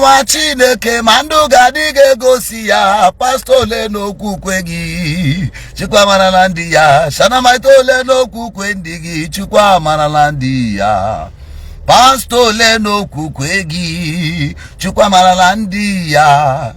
nwa Chineke ma ndụ ga-adị ga-egosi ya pastọ ole n'okwukwe gị Chukwu amarala ndị ya shanamaita ole n'okwukwe ndị gị Chukwu amarala ndị ya pastọ ole n'okwukwe gị Chukwu amarala ndị ya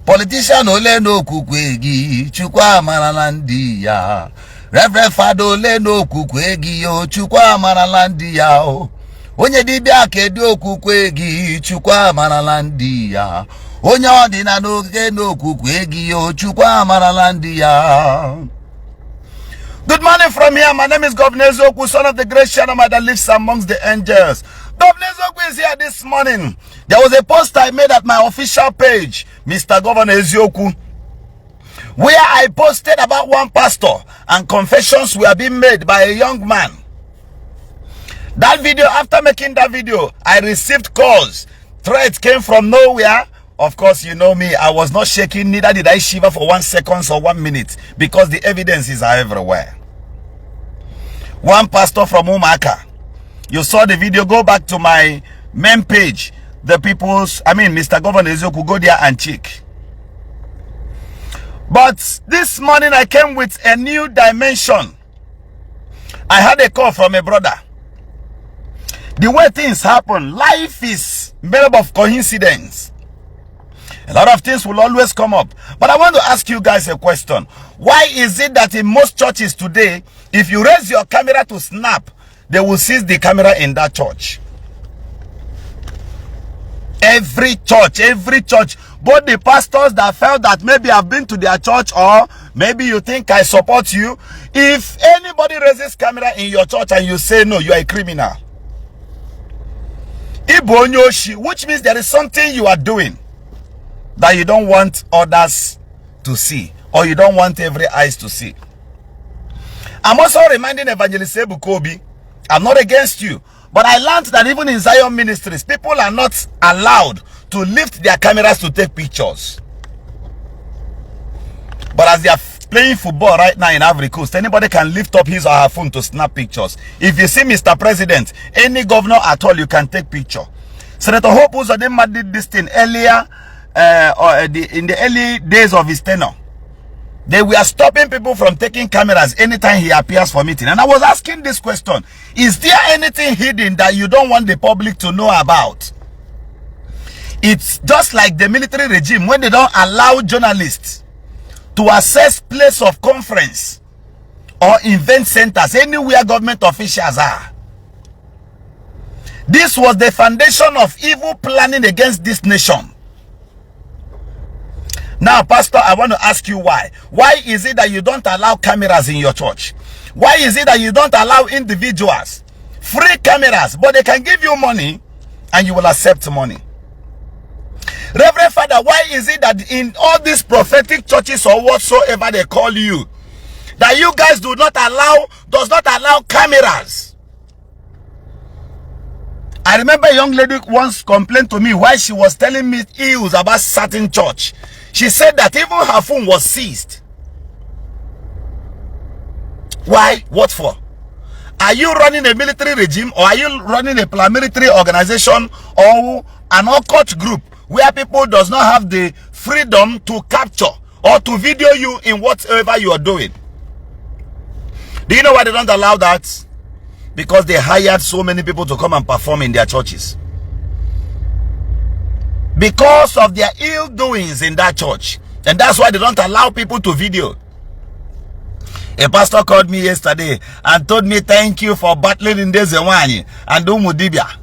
politician ole n'okwukwe gị Chukwu amarala ndị ya Reverend Father ole n'okwukwe gị o Chukwu amarala ndị ya o onye dibịa kedu okwukwe gị Chukwu amarala ndị ya onye ọdịna n'oge n'okwukwe gị o Chukwu amarala ndị ya. Good morning from here. My name is Governor Eziokwu, son of the great Shanama that lives amongst the angels. Governor Eziokwu is here this morning. There was a post I made at my official page, Mr. Governor Eziokwu, where I posted about one pastor and confessions were being made by a young man. That video, after making that video, I received calls. Threats came from nowhere. Of course, you know me, I was not shaking, neither did I shiver for 1 second or 1 minute, because the evidences are everywhere. One pastor from Umaka, you saw the video, go back to my main page, Mr. Governor Eziokwu, go there and check. But this morning I came with a new dimension. I had a call from a brother. The way things happen, life is made up of coincidence. A lot of things will always come up. But I want to ask you guys a question. Why is it that in most churches today, if you raise your camera to snap, they will seize the camera in that church? Every church, both the pastors that felt that maybe I've been to their church, or maybe you think I support you, if anybody raises camera in your church and you say no, you are a criminal. Which means there is something you are doing that you don't want others to see, or you don't want every eyes to see. I'm also reminding Evangelist Ebukobi, I'm not against you, but I learned that even in Zion ministries, people are not allowed to lift their cameras to take pictures. But as they are playing football right now in Ivory Coast, anybody can lift up his or her phone to snap pictures. If you see Mr. President, any governor at all, you can take picture. Senator Hope Uzodinma did this thing earlier, in the early days of his tenure. They were stopping people from taking cameras anytime he appears for meeting. And I was asking this question: is there anything hidden that you don't want the public to know about? It's just like the military regime when they don't allow journalists to access place of conference or event centers anywhere government officials are. This was the foundation of evil planning against this nation. Now, Pastor, I want to ask you why. Why is it that you don't allow cameras in your church? Why is it that you don't allow individuals free cameras, but they can give you money and you will accept money? Reverend Father, why is it that in all these prophetic churches or whatsoever they call you, that you guys does not allow cameras? I remember a young lady once complained to me why she was telling me ills about certain church. She said that even her phone was seized. Why? What for? Are you running a military regime, or are you running a paramilitary organization, or an occult group where people does not have the freedom to capture or to video you in whatever you are doing? Do you know why they don't allow that? Because they hired so many people to come and perform in their churches. Because of their ill doings in that church. And that's why they don't allow people to video. A pastor called me yesterday and told me thank you for battling in Dezewani and Umudibia.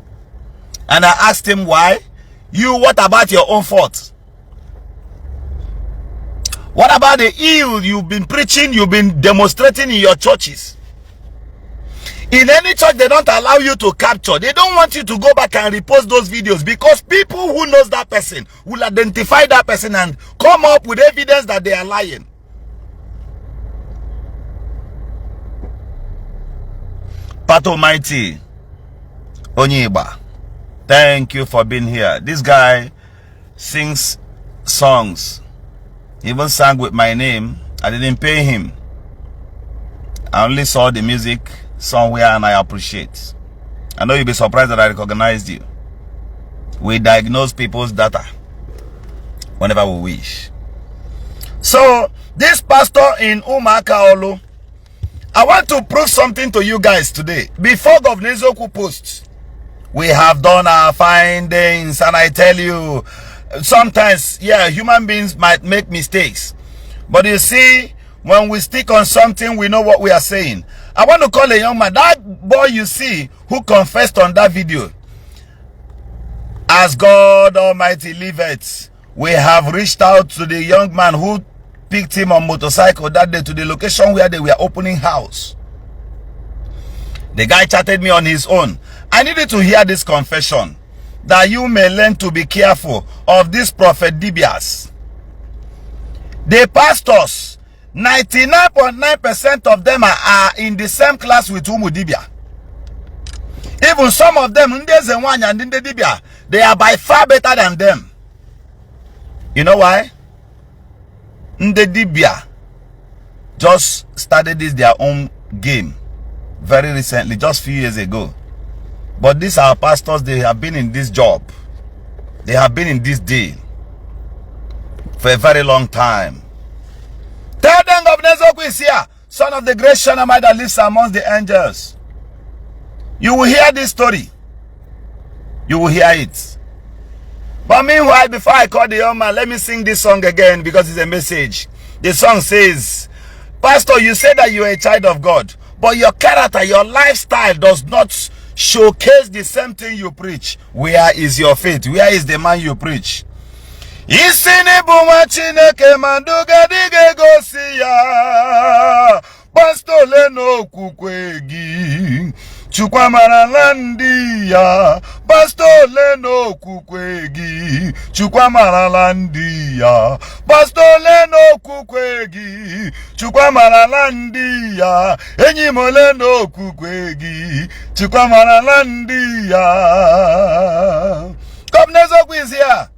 And I asked him why. What about your own fault? What about the ill you've been preaching, you've been demonstrating in your churches? In any church, they don't allow you to capture. They don't want you to go back and repost those videos, because people who knows that person will identify that person and come up with evidence that they are lying. Pat Almighty Onyiba, thank you for being here. This guy sings songs. He even sang with my name. I didn't pay him. I only saw the music somewhere and I appreciate. I know you'll be surprised that I recognized you. We diagnose people's data whenever we wish. So, this pastor in Umuaka Olu, I want to prove something to you guys today. Before Governor Ezeoku posts, we have done our findings, and I tell you, sometimes, yeah, human beings might make mistakes. But you see, when we stick on something, we know what we are saying. I want to call a young man, that boy you see who confessed on that video. As God Almighty liveth, we have reached out to the young man who picked him on motorcycle that day to the location where they were opening house. The guy chatted me on his own. I needed to hear this confession, that you may learn to be careful of these prophet Dibias. The pastors, 99.9% of them are in the same class with Umu Dibia. Even some of them, Ndeze and Ndi Dibia, they are by far better than them. You know why? Ndi Dibia just started this their own game very recently, just a few years ago. But these are pastors, they have been in this job. They have been in this deal for a very long time. Tell them Governor Ezeoku is here, son of the great Shanamite that lives amongst the angels. You will hear this story. You will hear it. But meanwhile, before I call the young man, let me sing this song again because it's a message. The song says, Pastor, you say that you are a child of God, but your character, your lifestyle does not showcase the same thing you preach. Where is your faith? Where is the man you preach? Pastor Leno Kukwegi Chukwamara Ndi ya Pastor Leno Kukwegi Chukwamara Ndi ya Pastor Leno Kukwegi Chukwamara Ndi ya Enyimo Leno Kukwegi Chukwamara Ndi ya. Governor Ezeoku is here.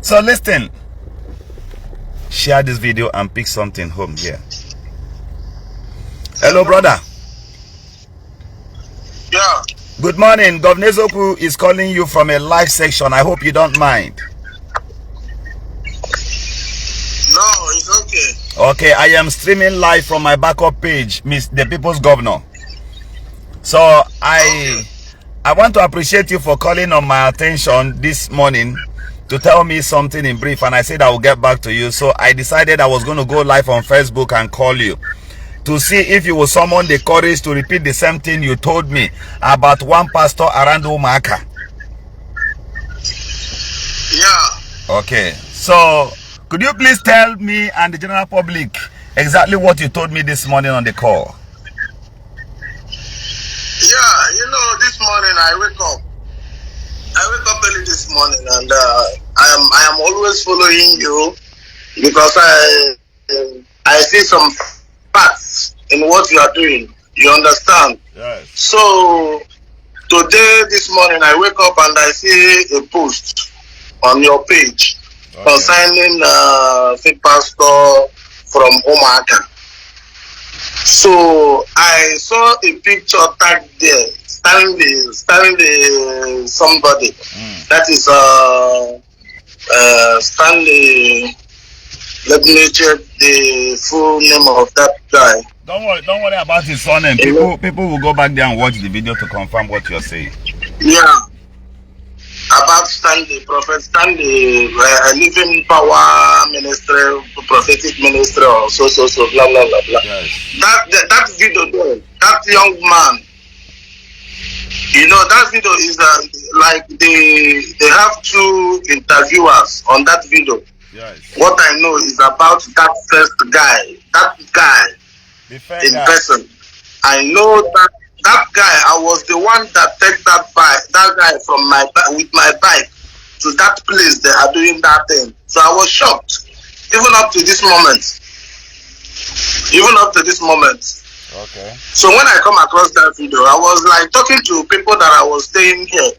So listen, share this video and pick something home here. Hello, brother. Yeah. Good morning. Governor Ezeoku is calling you from a live section. I hope you don't mind. No, it's okay. Okay, I am streaming live from my backup page, Miss the People's Governor. So I want to appreciate you for calling on my attention this morning to tell me something in brief, and I said I will get back to you. So I decided I was going to go live on Facebook and call you to see if you will summon the courage to repeat the same thing you told me about one pastor around Umuaka. Yeah. Okay, so could you please tell me and the general public exactly what you told me this morning on the call? Yeah, you know, this morning I wake up early this morning, and I am always following you because I see some facts in what you are doing. You understand? Yes. So today, this morning, I wake up and I see a post on your page concerning fake pastor from Umuaka. So I saw a picture tagged there, Stanley somebody. That is Stanley. Let me check the full name of that guy. Don't worry about his surname. People will go back there and watch the video to confirm what you're saying. Yeah. About Stanley, Prophet Stanley, living power ministry, prophetic ministry, or so, blah, blah, blah, blah. Yes. That video there, that young man, you know, that video is like they have two interviewers on that video. Yes. What I know is about that first guy, in person. I know that guy. I was the one that took that guy from with my bike to that place they are doing that thing. So I was shocked, even up to this moment. Okay. So when I come across that video, I was like talking to people that I was staying here.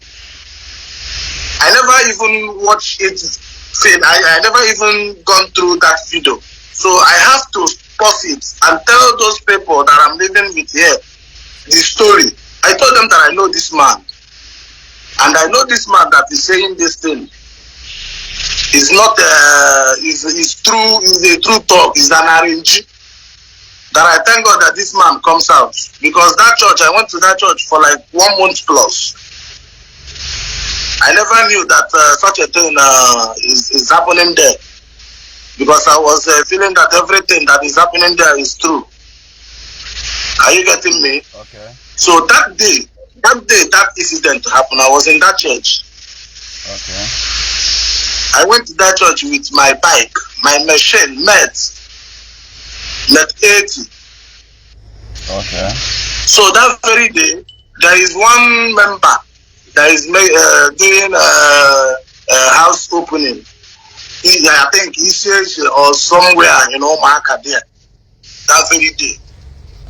I never even watched it. I never even gone through that video. So I have to pause it and tell those people that I'm living with here the story. I told them that I know this man. And I know this man that is saying this thing is not is true, is a true talk, is an arrange. That I thank God that this man comes out. Because that church, I went to that church for like 1 month plus. I never knew that such a thing is happening there. Because I was feeling that everything that is happening there is true. Are you getting me? Okay. So that day that incident happened, I was in that church. Okay. I went to that church with my bike, my machine, met 80. Okay. So that very day, there is one member that is doing a house opening. I think Ishi or somewhere, Marka there. That very day.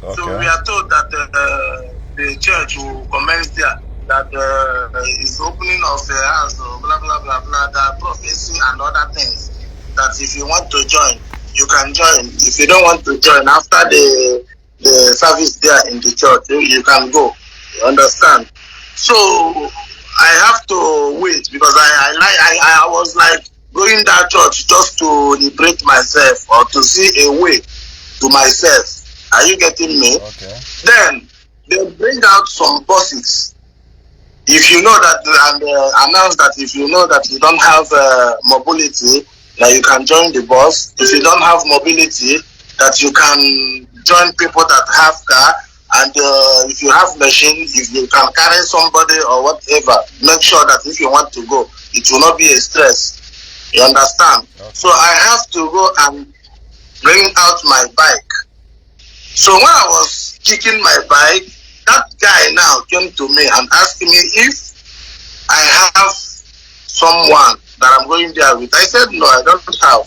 Okay. So we are told that the church will commence there. That is opening of the house, blah blah blah blah, that prophecy and other things. That if you want to join, you can join. If you don't want to join, after the service there in the church, you can go. You understand? So I have to wait because I was like going that church just to liberate myself or to see a way to myself. Are you getting me? Okay. Then they bring out some buses. If you know that, and announce that if you know that you don't have mobility, that you can join the bus. If you don't have mobility, that you can join people that have car. And if you have machine, if you can carry somebody or whatever, make sure that if you want to go, it will not be a stress. You understand? Okay. So I have to go and bring out my bike. So when I was kicking my bike, that guy now came to me and asked me if I have someone that I'm going there with. I said, no, I don't have.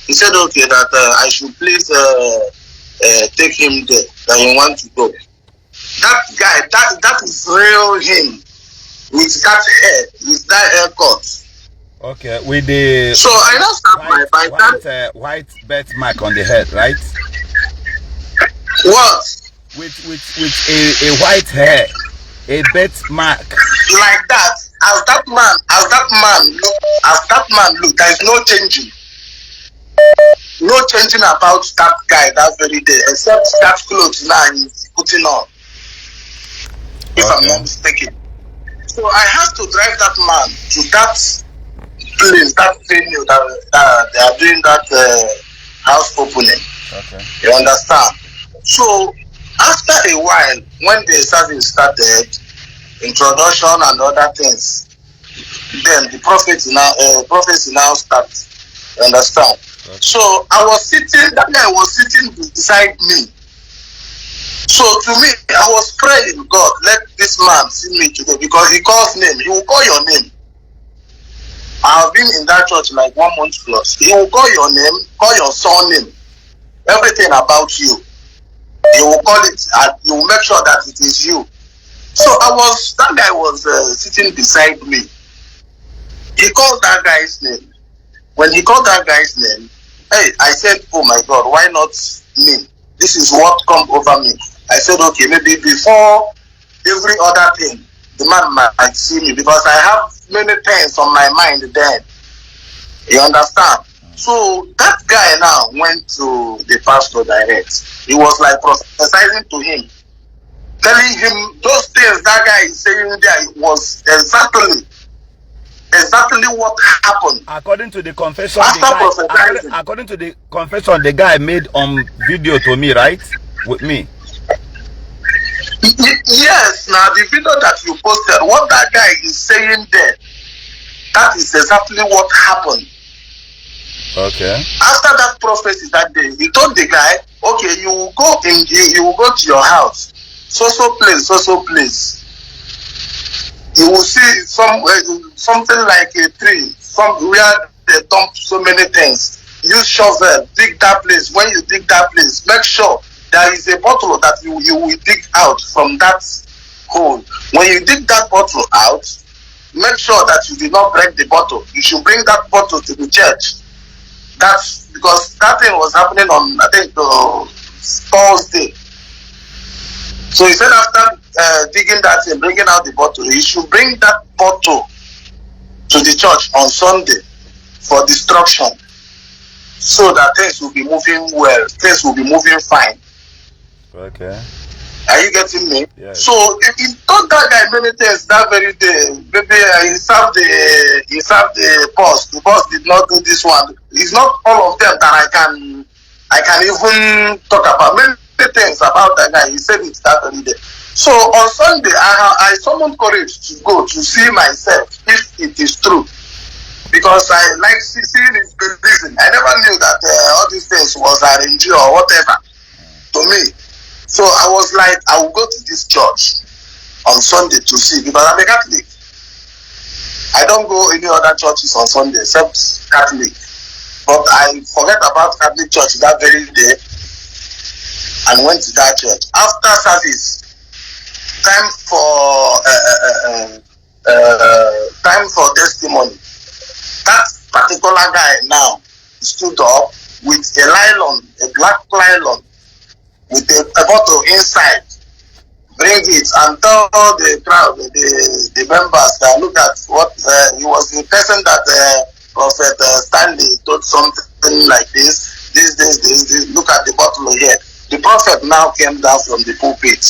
He said, okay, that I should please take him there, that he wants to go. That guy, that is real him, with that hair, with that haircut. Okay, with the... So I now start my bike. White birthmark on the head, right? What? With a white hair, a birthmark. Like that. As that man look, there is no changing. No changing about that guy that very day, except that clothes now he's putting on. If I'm not mistaken. So I have to drive that man to that place, that venue that they are doing that house opening. Okay. You understand? So after a while, when the service started, introduction and other things, then the prophecy now starts. You understand? Okay. So I was sitting, that guy was sitting beside me. So to me, I was praying, God, let this man see me today, because he calls name. He will call your name. I have been in that church like 1 month plus. He will call your name, call your son name, everything about you. He will call it, and he will make sure that it is you. So that guy was sitting beside me. He called that guy's name. When he called that guy's name, hey, I said, oh my God, why not me? This is what come over me. I said, okay, maybe before every other thing, the man might see me, because I have many things on my mind then. You understand? So that guy now went to the pastor direct. He was like prophesying to him, telling him those things that guy is saying there was exactly what happened. According to the confession, according to the confession the guy made on video to me, right? With me. Yes, now the video that you posted, what that guy is saying there, that is exactly what happened. Okay. After that prophecy that day, he told the guy, okay, you will go to your house, so place. You will see something like a tree, where they dump so many things. Use shovel, dig that place. When you dig that place, make sure there is a bottle that you will dig out from that hole. When you dig that bottle out, make sure that you did not break the bottle. You should bring that bottle to the church. That's because that thing was happening on, I think, Thursday. So he said after digging that and bringing out the bottle, he should bring that bottle to the church on Sunday for destruction, so that things will be moving well, things will be moving fine. Okay. Are you getting me? Yes. So he told that guy many things that very day. Maybe he served the boss. The boss did not do this one. It's not all of them that I can even talk about. Many things about that guy. He said it that very day. So on Sunday, I summoned courage to go to see myself if it is true, because I like seeing his reason. I never knew that all these things was arranged or whatever to me. So I was like, I will go to this church on Sunday to see, because I'm a Catholic. I don't go any other churches on Sunday except Catholic. But I forget about Catholic church that very day and went to that church. After service, time for testimony. That particular guy now stood up with a nylon, a black nylon, with a bottle inside. Bring it and tell the crowd, the members that look at what he was the person that Prophet Stanley told something like this. Look at the bottle here. The prophet now came down from the pulpit.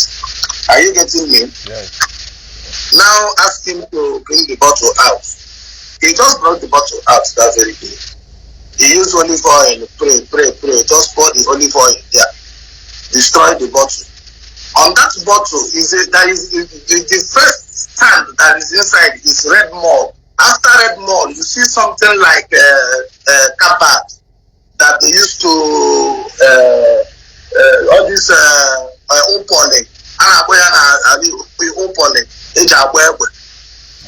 Are you getting me? Yes. Now ask him to bring the bottle out. He just brought the bottle out that very day. He used olive oil, pray. Just pour the olive oil there. Destroy the bottle. On that bottle the first stand that is inside is red mold. After red mold, you see something like cupboard that they used to all this opole.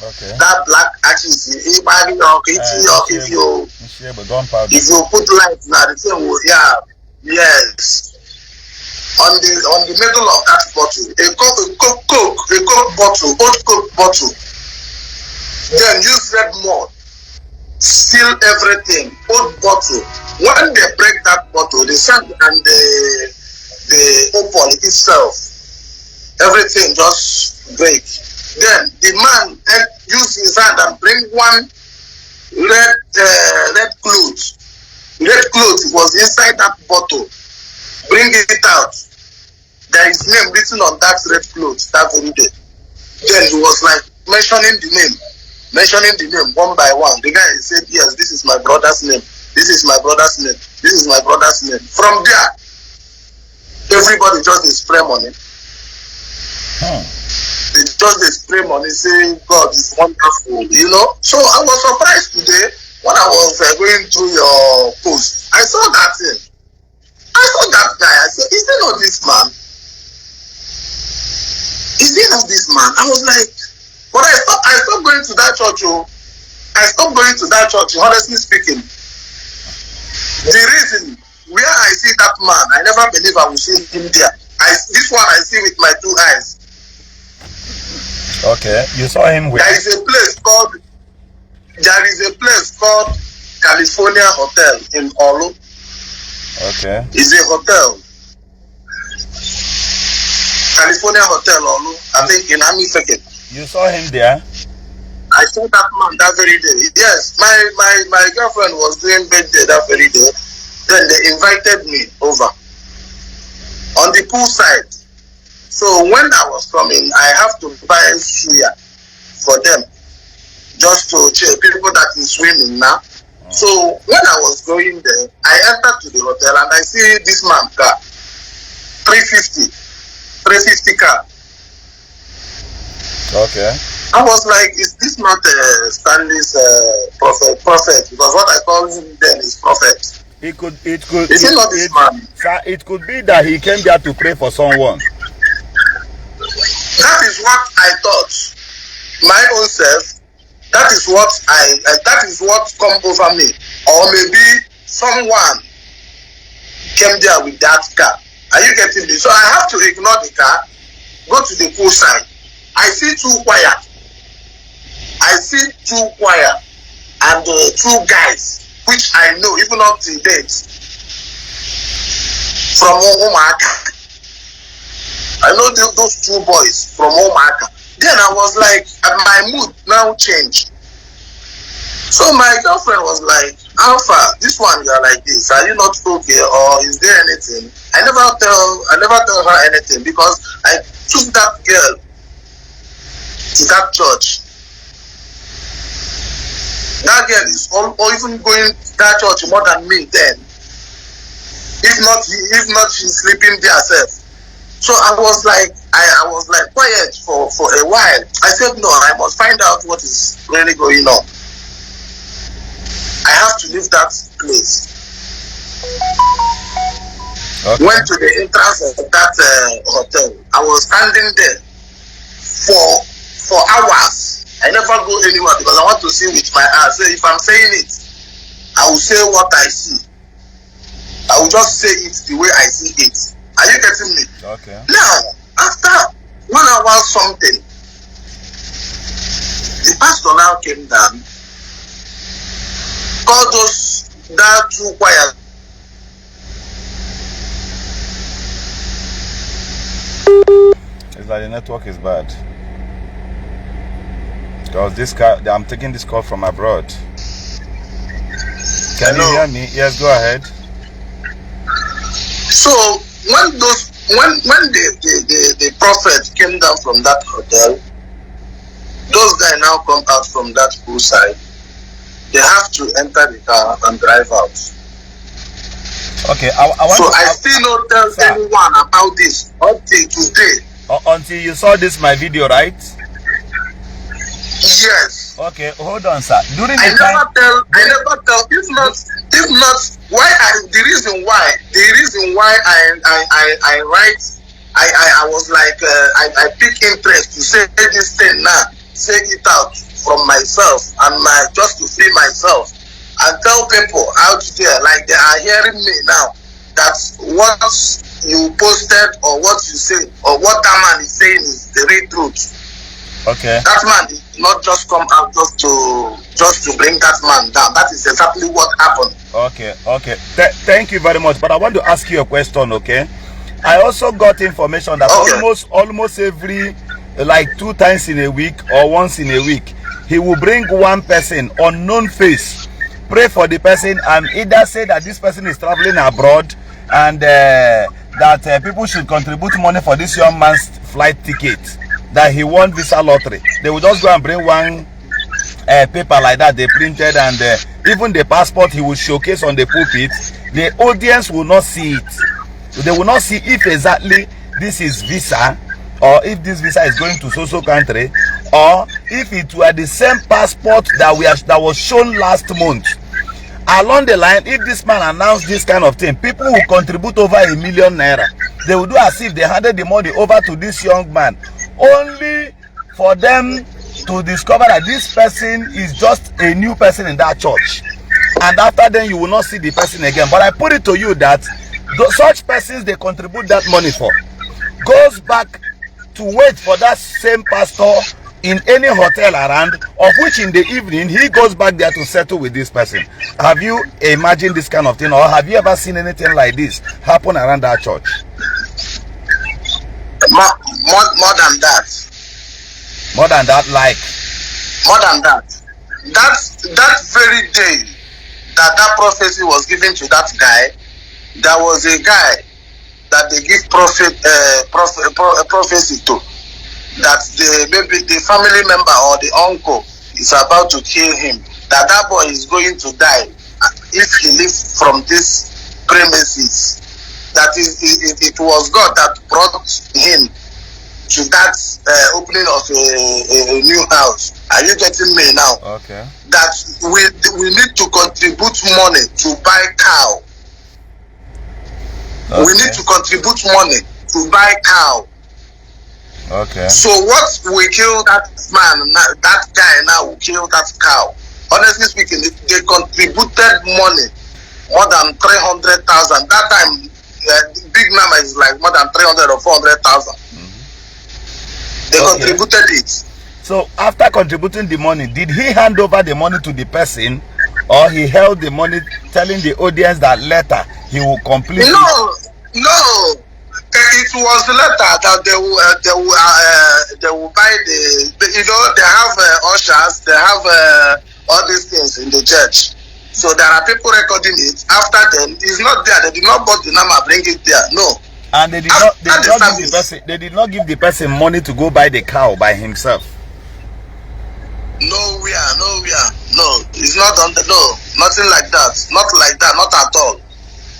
Okay. That black ashes, if you put light now, the thing will, yes. On the middle of that bottle, a Coke bottle, old Coke bottle. Then use red mold, seal everything, old bottle. When they break that bottle, the sand and the opal itself, everything just break. Then the man use his hand and bring one red cloth. Red cloth was inside that bottle. Bring it out. There is name written on that red cloth that very day. Then he was like mentioning the name one by one. The guy said, yes, this is my brother's name. This is my brother's name. This is my brother's name. From there, everybody just spray money. They just spray money saying God is wonderful, you know. So I was surprised today when I was going through your post. I saw that thing. I saw that guy. I said, is he not this man? Is he not this man? I was like, but I stopped going to that church. I stopped going to that church, honestly speaking. The reason where I see that man, I never believe I will see him there. This one I see with my two eyes. Okay, you saw him where? There is a place called California Hotel in Olu. Okay. It's a hotel. California Hotel Olu, I think in Ami Feke. You saw him there? I saw that man that very day. Yes, my girlfriend was doing birthday that very day. Then they invited me over on the poolside. So when I was coming, I have to buy suya for them, just to check people that is swimming now. So when I was going there, I entered to the hotel and I see this man car, 350 car. Okay. I was like, is this not Stanley's prophet? Because what I call him then is prophet. It could. Is it not this man? Sir, it could be that he came there to pray for someone. That is what I thought. My own self. That is what that is what come over me. Or maybe someone came there with that car. Are you getting me? So I have to ignore the car, go to the poolside. I see two choir. And two guys, which I know even up to date from Omaka. I know those two boys from Omaka. Then I was like, my mood now changed. So my girlfriend was like, Alpha, this one you are like this. Are you not okay, or is there anything? I never tell her anything because I took that girl to that church. That girl is or even going to that church more than me then. If not, she's sleeping there herself. So I was like quiet for a while. I said, no, I must find out what is really going on. I have to leave that place. Okay. Went to the entrance of that hotel. I was standing there for hours. I never go anywhere because I want to see with my eyes. So if I'm saying it, I will say what I see. I will just say it the way I see it. Are you getting me? Okay. Now, after 1 hour something, the pastor now came down, called that two choir. It's like the network is bad. Because this car, I'm taking this call from abroad. Can you hear me? Yes, go ahead. So when the prophet came down from that hotel, those guys now come out from that poolside. They have to enter the car and drive out. Okay, I still don't tell anyone about this until today. Until you saw this my video, right? Yes. Okay, hold on, sir. I never tell. If not, the reason why I write, I was like, I pick interest to say this thing now, say it out from myself and just to free myself and tell people out there, like they are hearing me now, that what you posted or what you say or what that man is saying is the real truth. Okay. That man did not just come out just to bring that man down. That is exactly what happened. Okay. Thank you very much. But I want to ask you a question, okay? I also got information that almost every, like 2 times in a week or once in a week, he will bring one person, unknown face, pray for the person, and either say that this person is traveling abroad and that people should contribute money for this young man's flight ticket, that he won visa lottery. They will just go and bring one paper like that they printed, and even the passport he will showcase on the pulpit. The audience will not see it. They will not see if exactly this is visa, or if this visa is going to so country, or if it were the same passport that was shown last month. Along the line, if this man announced this kind of thing, people will contribute over ₦1 million. They will do as if they handed the money over to this young man, only for them to discover that this person is just a new person in that church, and after then you will not see the person again. But I put it to you that such persons they contribute that money for goes back to wait for that same pastor in any hotel around, of which in the evening he goes back there to settle with this person. Have you imagined this kind of thing, or have you ever seen anything like this happen around that church? More than that. More than that, like? More than that. That very day that prophecy was given to that guy, there was a guy that they give prophecy to, that maybe the family member or the uncle is about to kill him, that boy is going to die if he leaves from this premises. That it was God that brought him to that opening of a new house. Are you getting me now? Okay. That we need to contribute money to buy cow. Okay. We need to contribute money to buy cow. Okay. So what we kill that man, that guy now will kill that cow. Honestly speaking, they contributed money more than 300,000. That time, the big number is like more than 300 or 400,000. They contributed it. So after contributing the money, did he hand over the money to the person, or he held the money, telling the audience that later he will complete No. It was later that they will buy the you know, they have ushers, they have all these things in the church. So there are people recording it. After then, it's not there. They did not bought the number, bring it there. No. And they did not give the person money to go buy the cow by himself. Nowhere. No, it's not on the nothing like that. Not like that, not at all.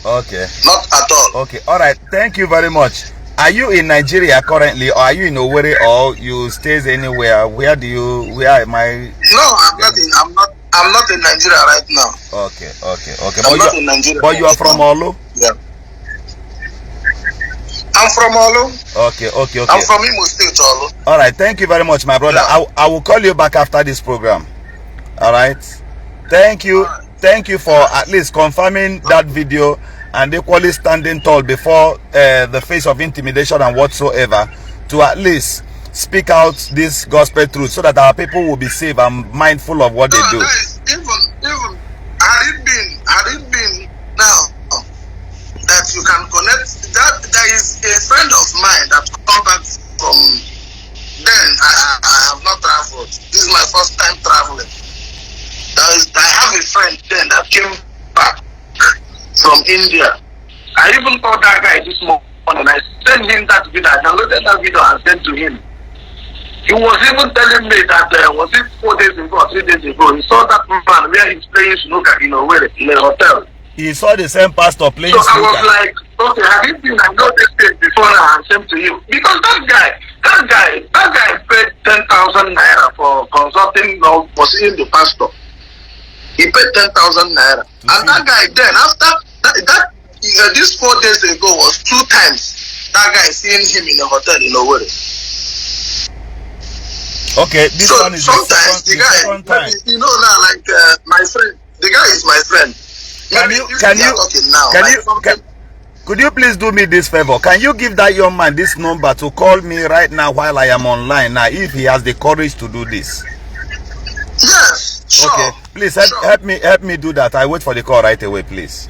Okay. Not at all. Okay, all right. Thank you very much. Are you in Nigeria currently, or are you in Owerri, or you stays anywhere? Where am I? No, I'm not in Nigeria right now. Okay. I'm not in Nigeria. But you are from Olu? Yeah. I'm from Olu. Okay. I'm from Imo State, Olu. All right. Thank you very much, my brother. Yeah. I will call you back after this program. All right. Thank you. All right. Thank you for at least confirming that video and equally standing tall before the face of intimidation and whatsoever, to at least speak out this gospel truth so that our people will be safe and mindful of what they do. Guys, even had it been now that you can connect, that there is a friend of mine that come back from then. I have not traveled. This is my first time traveling. I have a friend then that came back from India. I even called that guy this morning. I sent him that video. I downloaded that video and sent to him. He was even telling me that was it 4 days ago or 3 days ago, he saw that man where he's playing snooker in a hotel. He saw the same pastor playing snooker. So I was like, okay, have you been? I know this thing before now and sent to you. Because that guy paid 10,000 naira for consulting, was in the pastor. He paid 10,000 naira. And that guy then, after that this 4 days ago was 2 times that guy seeing him in a hotel in Owerri. Okay, this so one is sometimes the guy, you know now, like my friend, the guy is my friend. Could you please do me this favor? Can you give that young man this number to call me right now while I am online now, if he has the courage to do this? Yes, sure. Okay, please help me do that. I wait for the call right away, please.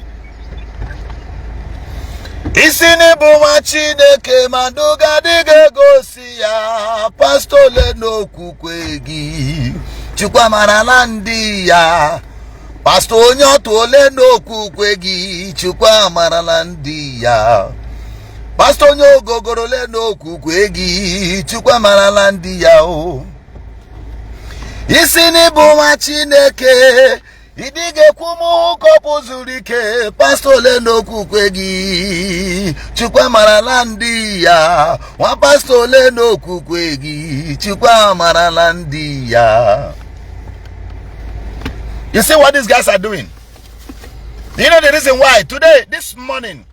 Isini buma Chineke maduga dige gosi ya Pastor Leno kukwegi Chukwa marala ndi ya Pastor Onyoto Leno kukwegi Chukwa marala ndi ya Pastor Onyogogoro Leno kukwegi Chukwa marala ndi ya o Isini buma Chineke Idige kumu kopu zurike Pastor Leno kukwegi Chukwa maralandi ya Wa Pastor Leno kukwegi Chukwa maralandi ya. You see what these guys are doing? You know the reason why? Today, this morning,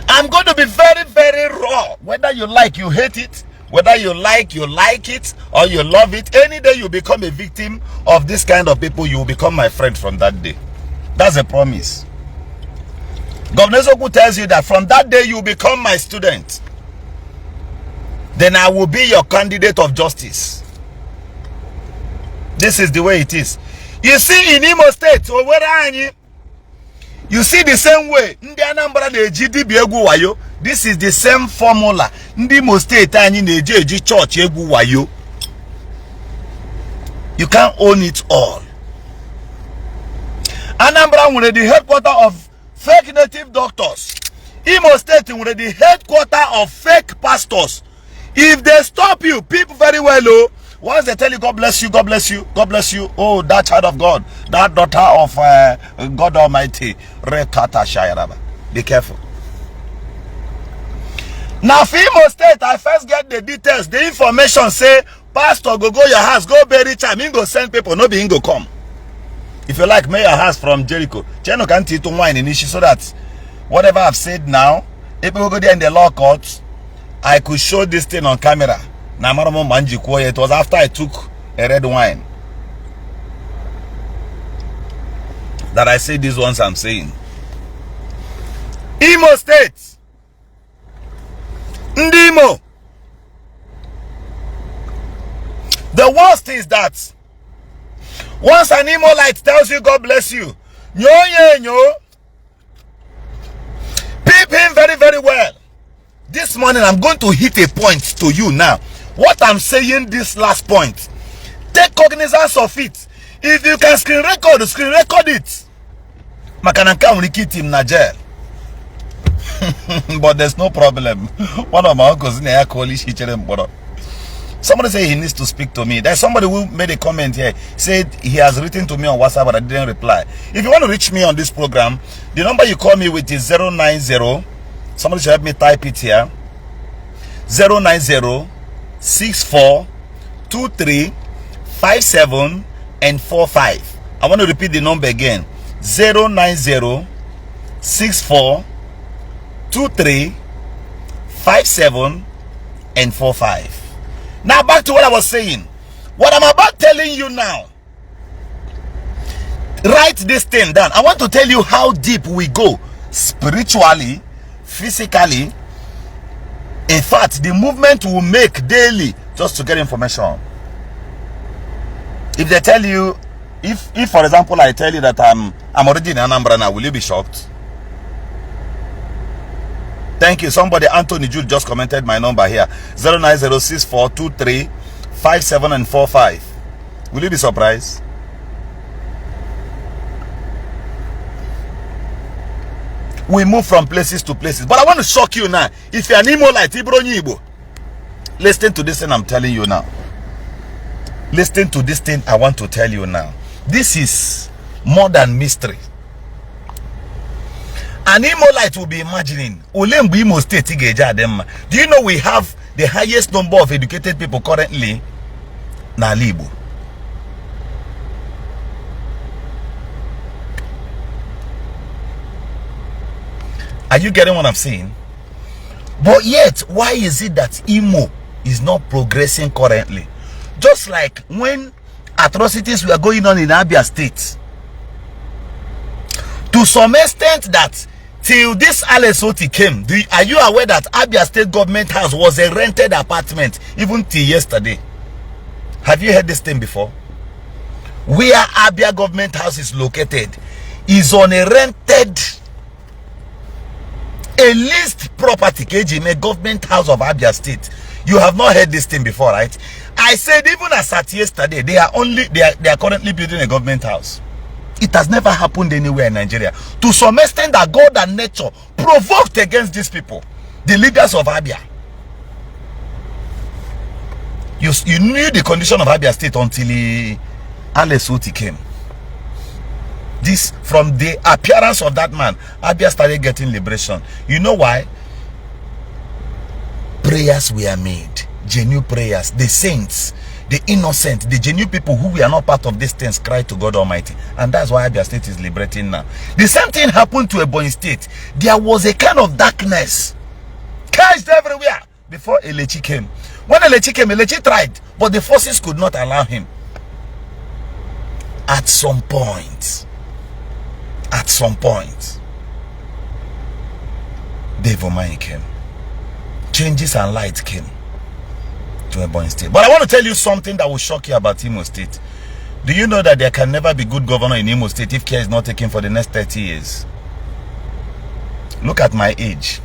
I'm going to be very, very raw. Whether you like, you hate it. Whether you like it, or you love it, any day you become a victim of this kind of people, you will become my friend from that day. That's a promise. Governor Zoku tells you that from that day you become my student. Then I will be your candidate of justice. This is the way it is. You see in Imo State, you see the same way. This is the same formula. Ndi Imo State anyi na-eji church egwu wayo. You can't own it all. Anambra nwere the headquarter of fake native doctors. Imo State nwere the headquarter of fake pastors. If they stop you, people very well, oh, once they tell you God bless you, God bless you, God bless you, oh, that child of God, that daughter of God Almighty, Rekata Shayaraba. Be careful. Now, for Imo State, I first get the details, the information say, Pastor, go your house, go bury time, he go send people, no be he go come. If you like, Mayor House from Jericho, Cheno can't eat wine in Ishi, so that whatever I've said now, if we go there in the law court, I could show this thing on camera. It was after I took a red wine that I say these ones I'm saying. Imo State. Ndi Imo. The worst is that once an Imolite tells you God bless you, peep him very, very well. This morning, I'm going to hit a point to you now. What I'm saying, this last point, take cognizance of it. If you can screen record it. Makananka will keep him in jail. But there's no problem. One of my uncles in the Ishi. Somebody said he needs to speak to me. There's somebody who made a comment here, said he has written to me on WhatsApp, but I didn't reply. If you want to reach me on this program, the number you call me with is 090. Somebody should help me type it here. 090 64 23 57 and 45. I want to repeat the number again. 090 64 23 57 and 45. Now back to what I was saying. What I'm about telling you now. Write this thing down. I want to tell you how deep we go spiritually, physically. In fact, the movement will make daily just to get information. If they tell you, if for example I tell you that I'm already in Anambra now, will you be shocked? Thank you. Somebody, Anthony Jude, just commented my number here. 0906423 57 and 45. Will you be surprised? We move from places to places. But I want to shock you now. If you're an Imo like Ndi Igbo, listen to this thing I'm telling you now. Listen to this thing I want to tell you now. This is more than mystery. An Imolite will be imagining, Olembu Imo State. Do you know we have the highest number of educated people currently na Igbo? Are you getting what I'm saying? But yet, why is it that Imo is not progressing currently? Just like when atrocities were going on in Abia State, to some extent that till this Alesoti came, are you aware that Abia State government house was a rented apartment even till yesterday? Have you heard this thing before? Where Abia government house is located is on a rented, a leased property, KGM, government house of Abia State. You have not heard this thing before, right? I said even as at yesterday, they are currently building a government house. It has never happened anywhere in Nigeria. To some extent that God and nature provoked against these people, the leaders of Abia. You knew the condition of Abia State until Alesoti came. This, from the appearance of that man, Abia started getting liberation. You know why? Prayers were made, genuine prayers. The saints, the innocent, the genuine people who were not part of these things cried to God Almighty. And that's why Abia State is liberating now. The same thing happened to Ebonyi State. There was a kind of darkness cast everywhere before Elechi came. When Elechi came, Elechi tried, but the forces could not allow him. At some point, Dave Omai came. Changes and light came to Ebonyi State. But I want to tell you something that will shock you about Imo State. Do you know that there can never be good governor in Imo State if care is not taken for the next 30 years? Look at my age,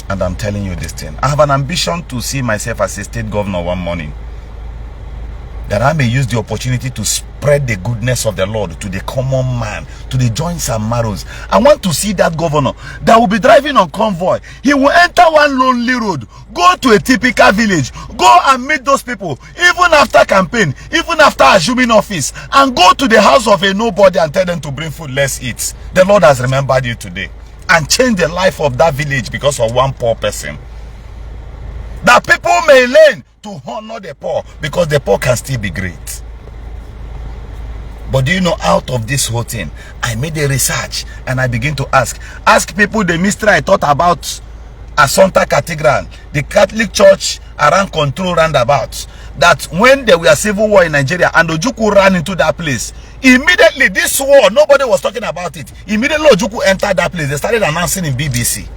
and I'm telling you this thing. I have an ambition to see myself as a state governor one morning, that I may use the opportunity to spread the goodness of the Lord to the common man, to the joints and marrows. I want to see that governor that will be driving on convoy. He will enter one lonely road, go to a typical village, go and meet those people, even after campaign, even after assuming office, and go to the house of a nobody and tell them to bring food, let's eat. The Lord has remembered you today, and change the life of that village because of one poor person. That people may learn to honor the poor, because the poor can still be great. But do you know, out of this whole thing, I made a research and I begin to ask people the mystery I thought about Assunta Cathedral, the Catholic Church around Control roundabout, that when there were civil war in Nigeria and Ojukwu ran into that place, immediately this war, nobody was talking about it. Immediately Ojukwu entered that place. They started announcing in BBC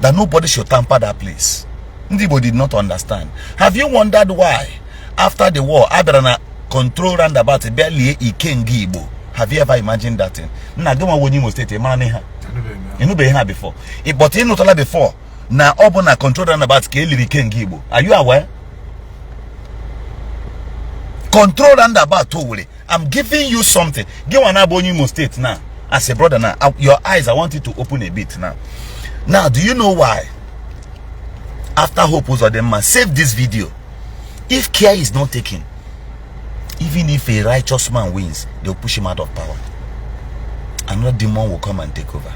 that nobody should tamper that place. Ndi Igbo did not understand. Have you wondered why after the war Abrana Control roundabout barely Ndi Igbo? Have you ever imagined that thing? Na go one Imo State man ha. You know be here before. But in Notola before, na obona control roundabout ke Ili Ji Igbo. Are you aware? Control roundabout towele. I'm giving you something. Give an Abonimo state now. As a brother now, your eyes, I want you to open a bit now. Now, do you know why? After Hope was on them, man, save this video. If care is not taken, even if a righteous man wins, they'll push him out of power. Another demon will come and take over.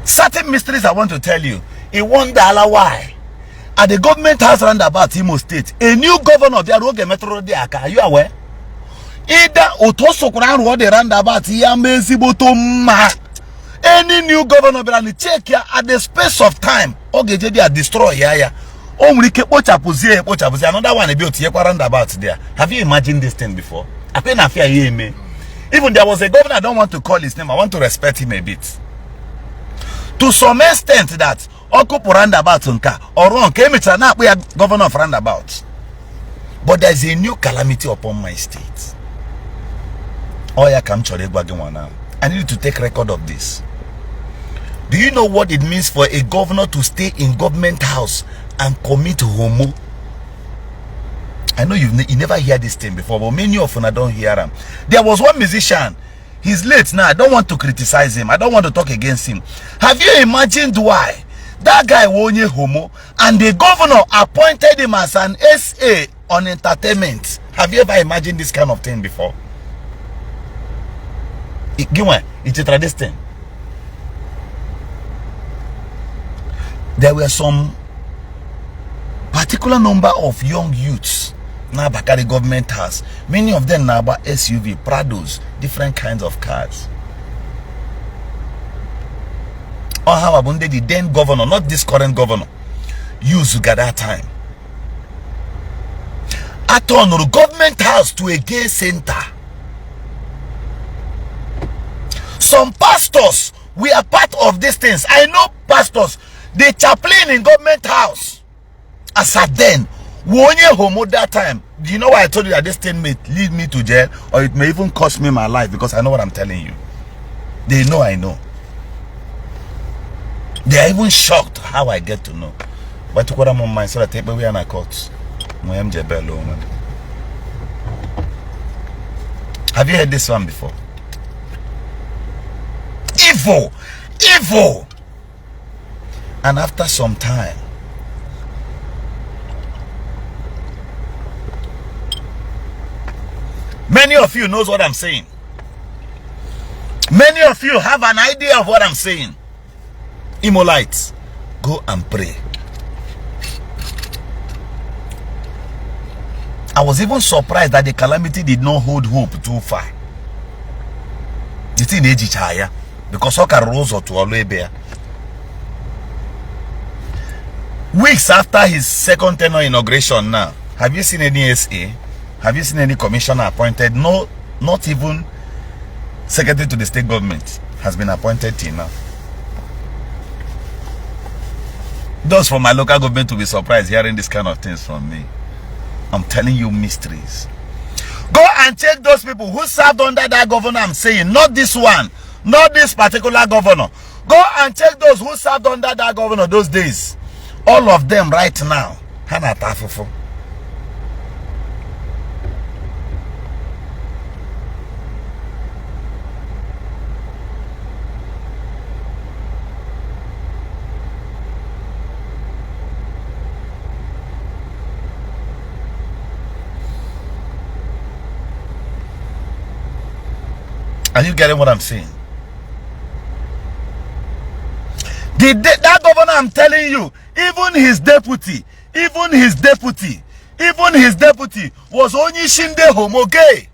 Certain mysteries I want to tell you. It wonder why. At the government house roundabout Imo State, a new governor there will get metro there. Are you aware? Either Otosokuran or the roundabout any new governor be check here at the space of time. Okay, they destroy here. Another one built here roundabout there. Have you imagined this thing before? Even there was a governor, I don't want to call his name, I want to respect him a bit. To some extent that Okupu roundabout or wrong came it now we are governor of roundabout. But there's a new calamity upon my state. I need to take record of this. Do you know what it means for a governor to stay in government house and commit homo? I know you never hear this thing before, but many of you don't hear him. There was one musician. He's late now. I don't want to criticize him. I don't want to talk against him. Have you imagined why that guy won a homo and the governor appointed him as an SA on entertainment? Have you ever imagined this kind of thing before? It's a tradition. There were some particular number of young youths now back at the government house. Many of them now about SUV, Prados, different kinds of cars. Or how about the then governor, not this current governor, used at that time. At on the government house to a gay center. Some pastors, we are part of these things. I know pastors, the chaplain in government house. As at then, wonye homo that time. Do you know why I told you that this thing may lead me to jail, or it may even cost me my life, because I know what I'm telling you. They know I know. They are even shocked how I get to know. But to what I'm on my so that we are in a court. Have you heard this one before? Evil, evil. And after some time, many of you knows what I'm saying. Many of you have an idea of what I'm saying. Imolites, go and pray. I was even surprised that the calamity did not hold hope too far. The thing is higher because Oka rose or to always bear. Weeks after his second tenure inauguration now, have you seen any SA? Have you seen any commissioner appointed? No, not even secretary to the state government has been appointed till now. Those from my local government to be surprised hearing this kind of things from me. I'm telling you mysteries. Go and check those people who served under that governor I'm saying. Not this one. Not this particular governor. Go and check those who served under that governor those days. All of them right now. Hanatafufu. Are you getting what I'm saying? That governor I'm telling you, even his deputy was only shinde homo gay.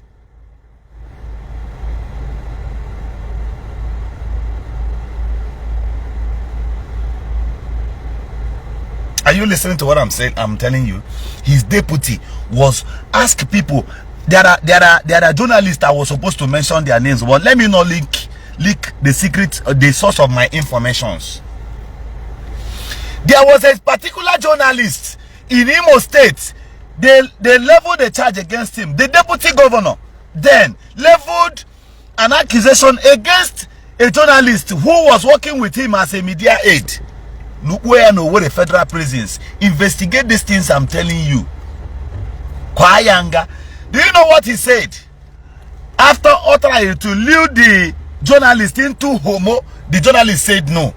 Are you listening to what I'm saying? I'm telling you, his deputy was ask people. There are journalists that were supposed to mention their names, but let me not leak the secret, the source of my informations. There was a particular journalist in Imo State. They leveled a charge against him. The deputy governor then leveled an accusation against a journalist who was working with him as a media aide. Look where no where the federal prisons. Investigate these things I'm telling you. Kwayanga. Do you know what he said? After trying to lure the journalist into homo, the journalist said no.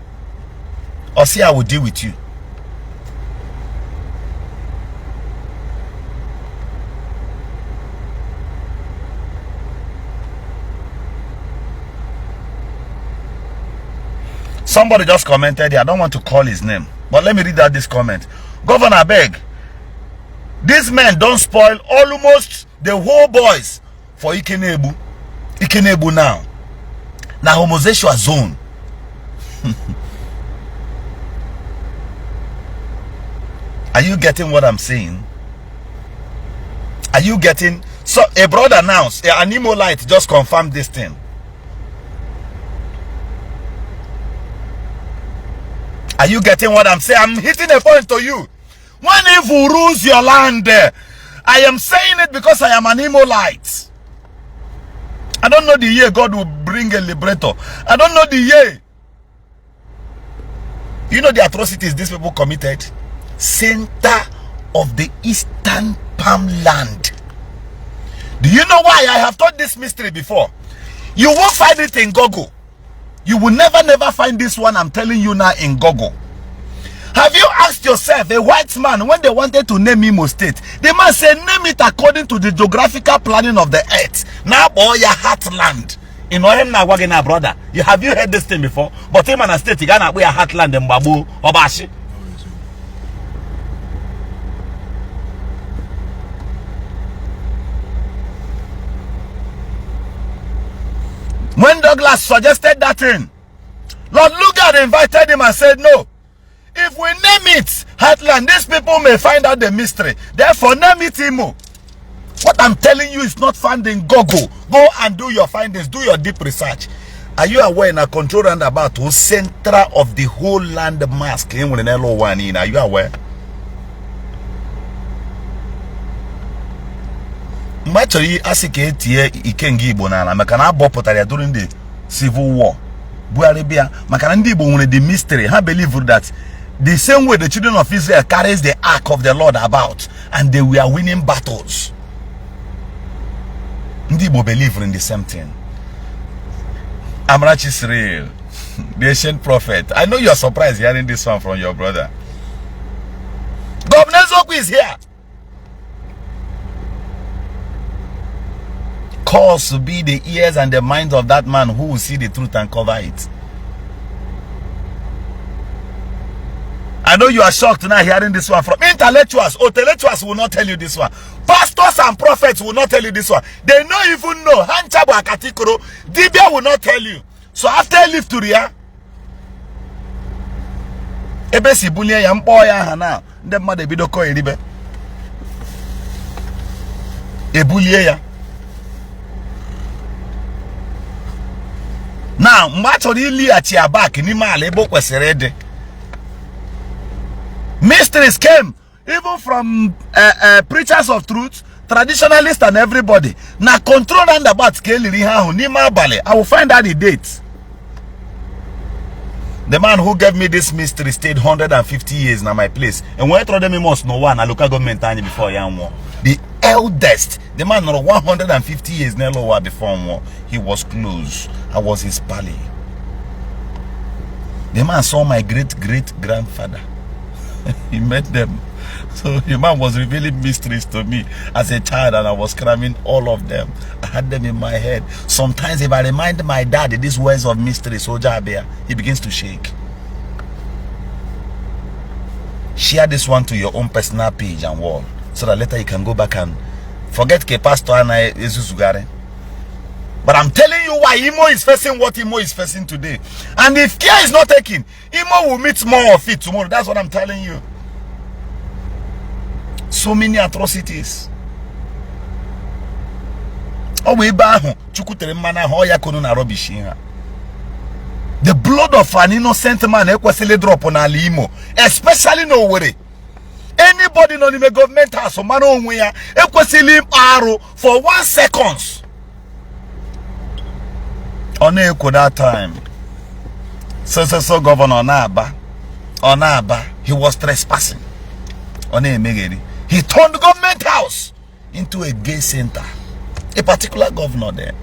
Or say I will deal with you. Somebody just commented here. I don't want to call his name, but let me read out this comment. Governor beg, these men don't spoil almost the whole boys for Ikenebu. Ikenebu now. Now homosexual zone. Are you getting what I'm saying? Are you getting? So a brother announced, an Imo light just confirmed this thing. Are you getting what I'm saying? I'm hitting a point to you. When evil rules your land, I am saying it because I am an Imolite. I don't know the year God will bring a liberator. I don't know the year. You know the atrocities these people committed? Center of the Eastern Palm Land. Do you know why I have taught this mystery before? You won't find it in Google. You will never find this one I'm telling you now in Google. Have you asked yourself, a white man, when they wanted to name Imo State, the man said, name it according to the geographical planning of the earth. Now, boy, your heartland. In Omenala Wagena, brother. Have you heard this thing before? But him and a state, you gonna be a heartland in Babu, Obashi. When Douglas suggested that thing, Lord Lugard invited him and said, no, if we name it Heartland, these people may find out the mystery. Therefore, name it Imo. What I'm telling you is not found in Google. Go and do your findings, do your deep research. Are you aware in a control roundabout who center of the whole land mass came with an LO1 in? Are you aware? Actually, asike tie Ndi Igbo na makana aboputara during the civil war. Bu Arabia makana Ndi Igbo nwere the mystery. Ha believe that the same way the children of Israel carries the ark of the Lord about and they were winning battles. Ndi Igbo believe in the same thing. Amrachi is real. The ancient prophet. I know you're surprised hearing this one from your brother. Governor Zoku is here. Cause to be the ears and the minds of that man who will see the truth and cover it. I know you are shocked now hearing this one from intellectuals. Intellectuals will not tell you this one. Pastors and prophets will not tell you this one. They don't even know. Hanchabu Akatikoro, Dibia will not tell you. So after I leave to Ria, Ebesi Bulia Yamboya Hana, the mother Bidoko Eribe. Ebulia. Now, much of Ili Attire back in Imalebo was ready. Mysteries came even from preachers of truth, traditionalists, and everybody. Now, control roundabout scale Nima Bale. I will find out the date. The man who gave me this mystery stayed 150 years in my place. And when I told them he must know one, I local government time before Yan War. The eldest, the man 150 years before war, he was close. I was his pally. The man saw my great-great-grandfather. He met them. So the man was revealing mysteries to me as a child, and I was cramming all of them. I had them in my head. Sometimes if I remind my dad these words of mystery, Soja Bear, he begins to shake. Share this one to your own personal page and wall, so that later you can go back and forget Ke Pastor and Ezuzugare. But I'm telling you why Imo is facing what Imo is facing today. And if care is not taken, Imo will meet more of it tomorrow. That's what I'm telling you. So many atrocities. The blood of an innocent man drop on Imo, especially no worry. Anybody in the government has a man on where arrow for 1 second. On that time, so governor Naba, Onaba, he was trespassing. He turned the government house into a gay center. A particular governor there.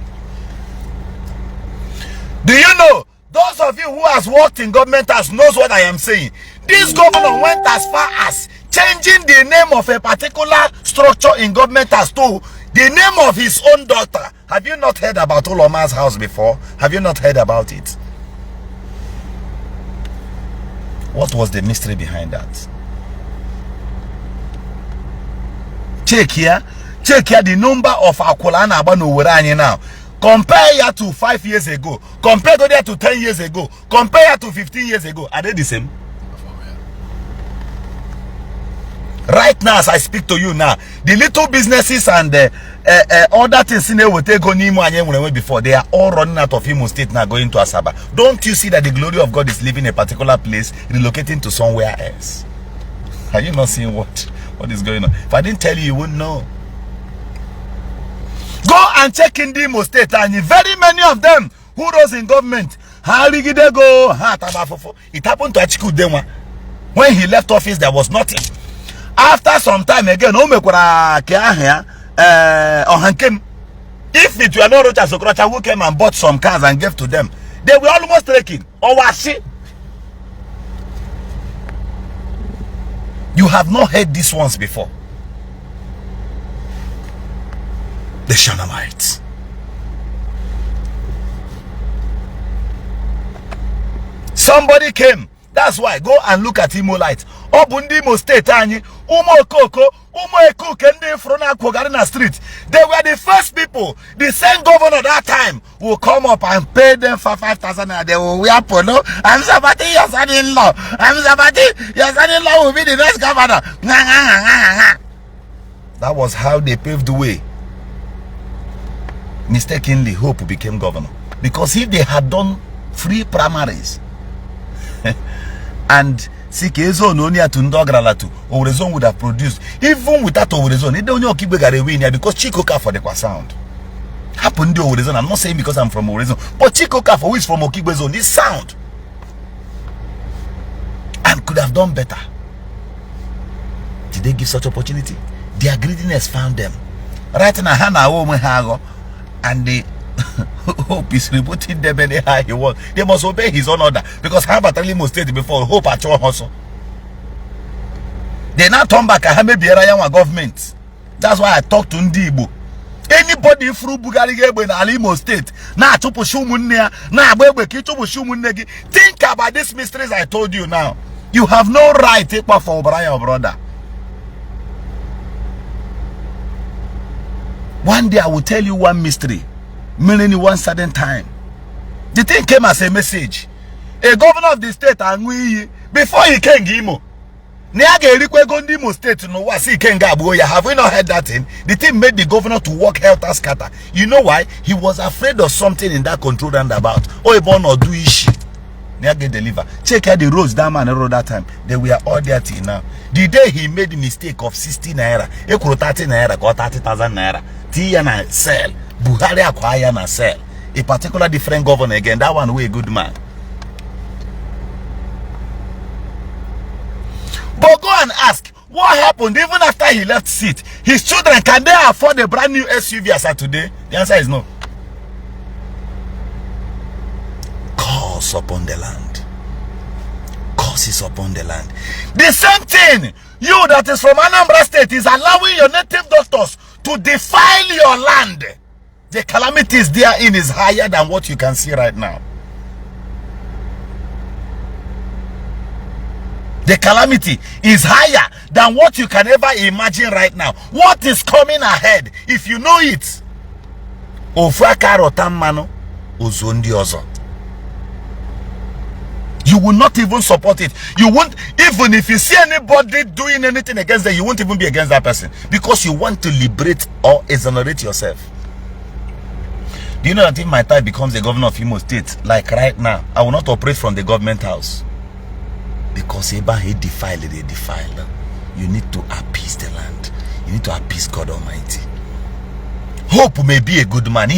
Do you know, those of you who has worked in government house knows what I am saying. This governor went as far as changing the name of a particular structure in government house to the name of his own daughter. Have you not heard about Oloma's house before? Have you not heard about it? What was the mystery behind that? Check here the number of Akulana Abano now. Compare here to 5 years ago. Compare to there to 10 years ago. Compare to 15 years ago. Are they the same? Right now, as I speak to you now, the little businesses and other things in there will take on before. They are all running out of Imo State now, going to Asaba. Don't you see that the glory of God is leaving a particular place, relocating to somewhere else? Are you not seeing what is going on? If I didn't tell you, you wouldn't know. Go and check in the Imo State, and very many of them who was in government, it happened to Achiku Denwa. When he left office, there was nothing. After some time again, if it were not Rocha Sokrocha who came and bought some cars and gave to them, they were almost taken. You have not heard these ones before. The Shanamites. Somebody came. That's why go and look at Imolite. Obundi Imo State anyi Umo Koko Umo Eku Kendi Frona Kogarina Street. They were the first people. The same governor that time will come up and pay them for 5,000. They will wear polo. I'm Sabati, your son-in-law. I'm Sabati, your son-in-law will be the next governor. That was how they paved the way. Mistakenly, Hope became governor. Because if they had done free primaries and Sikezo Nonia to Ndogralatu, Orezon would have produced, even without Orezon, they don't know Kibegare win here because Chikoka for the sound. Happened to Orezon. I'm not saying because I'm from Orezon, but Chikoka for who is from Okigwezon is sound and could have done better. Did they give such opportunity? Their greediness found them. Right now, Hana Omehago, and the Hope is rebooting them anyhow he wants. They must obey his own order. Because Habatali must state before Hope at your hustle. They now turn back and maybe a government. That's why I talk to Ndi Igbo. Anybody through Bugarigebo in Alimo State, now to push think about these mysteries I told you now. You have no right to take for Brian brother. One day I will tell you one mystery. Meaning one certain time. The thing came as a message. A governor of the state, before he came Gimo, Imo State, no was he can Gaboya. Have we not heard that thing? The thing made the governor to walk helter scatter. You know why? He was afraid of something in that control roundabout. Or born or do Ishi. Never deliver. Check out the roads that man rode that time. They were all dirty now. The day he made the mistake of 60 naira, he could 30 naira, got 30,000 naira. Tiana sell. Buhari acquire and sell. A particular different governor again. That one way a good man. But go and ask what happened even after he left seat. His children, can they afford a brand new SUV as of today? The answer is no. Curse upon the land. Curses upon the land. The same thing. You that is from Anambra State is allowing your native doctors to defile your land. The calamities therein is higher than what you can see right now. The calamity is higher than what you can ever imagine right now. What is coming ahead, if you know it? You will not even support it. You won't, even if you see anybody doing anything against them, you won't even be against that person. Because you want to liberate or exonerate yourself. Do you know that if my type becomes the governor of Imo State, like right now, I will not operate from the government house? Because he defiled, they defiled. You need to appease the land. You need to appease God Almighty. Hope may be a good man.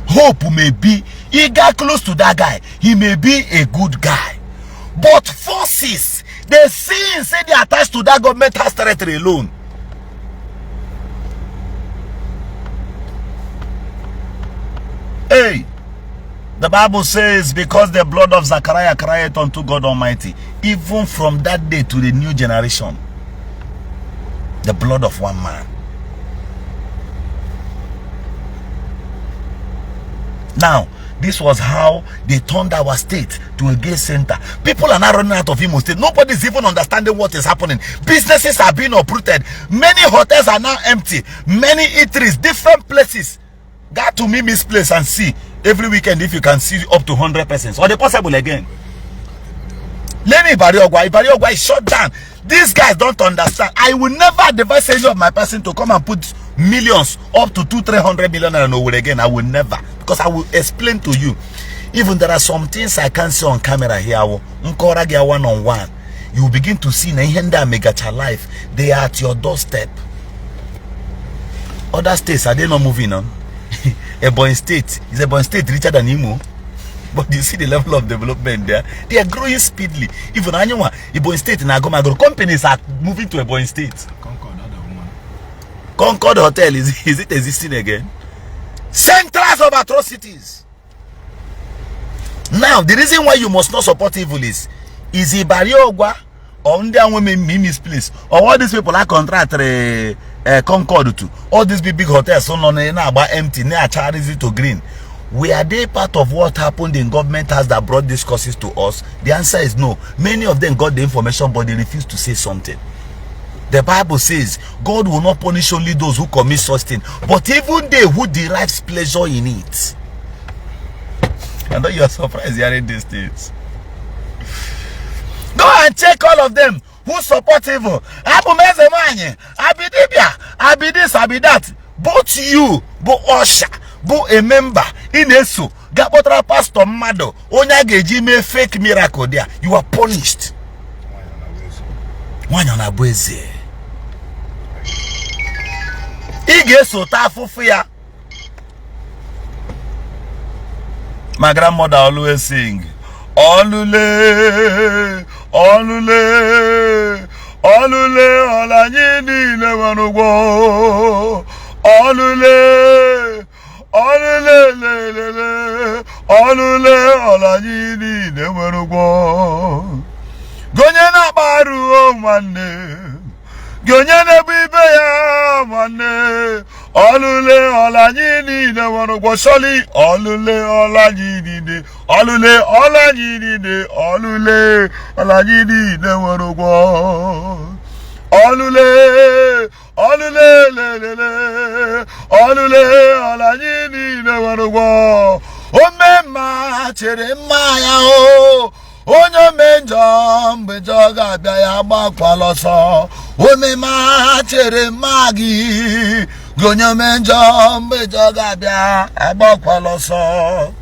Hope may be, he got close to that guy. He may be a good guy. But forces, they say they are attached to that government house territory alone. Hey, the Bible says, because the blood of Zachariah cried unto God Almighty, even from that day to the new generation, the blood of one man. Now, this was how they turned our state to a gay center. People are now running out of Imo State. Nobody is even understanding what is happening. Businesses are being uprooted. Many hotels are now empty. Many eateries, different places. Got to meet this place and see every weekend if you can see up to 100 persons. Or the possible again. Lenny Ibariogwa is shut down. These guys don't understand. I will never advise any of my person to come and put millions up to 200-300 million and over again. I will never, because I will explain to you. Even there are some things I can't see on camera here. One-on-one. You will begin to see Nehenda Megacha life. They are at your doorstep. Other states, are they not moving on? Ebonyi State is Ebonyi State richer than Imo. But you see the level of development there. They are growing speedily. Even Ebonyi State and Agomagoro companies are moving to Ebonyi State. Concord Hotel, is it existing again? Centers of atrocities. Now, the reason why you must not support evil is Ibariogwa or Mimi's place, or all these people are contract Concord to all these big hotels so empty, near Charity to Green. Were they part of what happened in government house that brought these causes to us? The answer is no. Many of them got the information, but they refused to say something. The Bible says God will not punish only those who commit such things, but even they who derives pleasure in it. I know you are surprised hearing these things. Go and check all of them who support evil. Abu Mezemanye, Abidibia, Abidis, Abidat. Both you, both Osha, both a member in Esu, Gabotra Pastor Mado, Onyageji me fake miracle there. You are punished. Wanyana Bweze. Ige sota fufia. My grandmother always sing, Olule, Olule, Olule, Olanyini newanugo, Olule, Olule, Olule, Olanyini newanugo. Gonyana baru o mane, Gonyana bibe ya mane. Olule olanyini ne wanugo soli. Olule olanyini ne. Olule olanyini ne. Olule olanyini ne wanugo. Olule, olule le le le. Olule olanyini ne wanugo. Omema chere maya o. Onyo menjo mbejo gabia ya gbakwaloso. Omema chere magi. Gonyo menjo mbejo gabia agbakwaloso.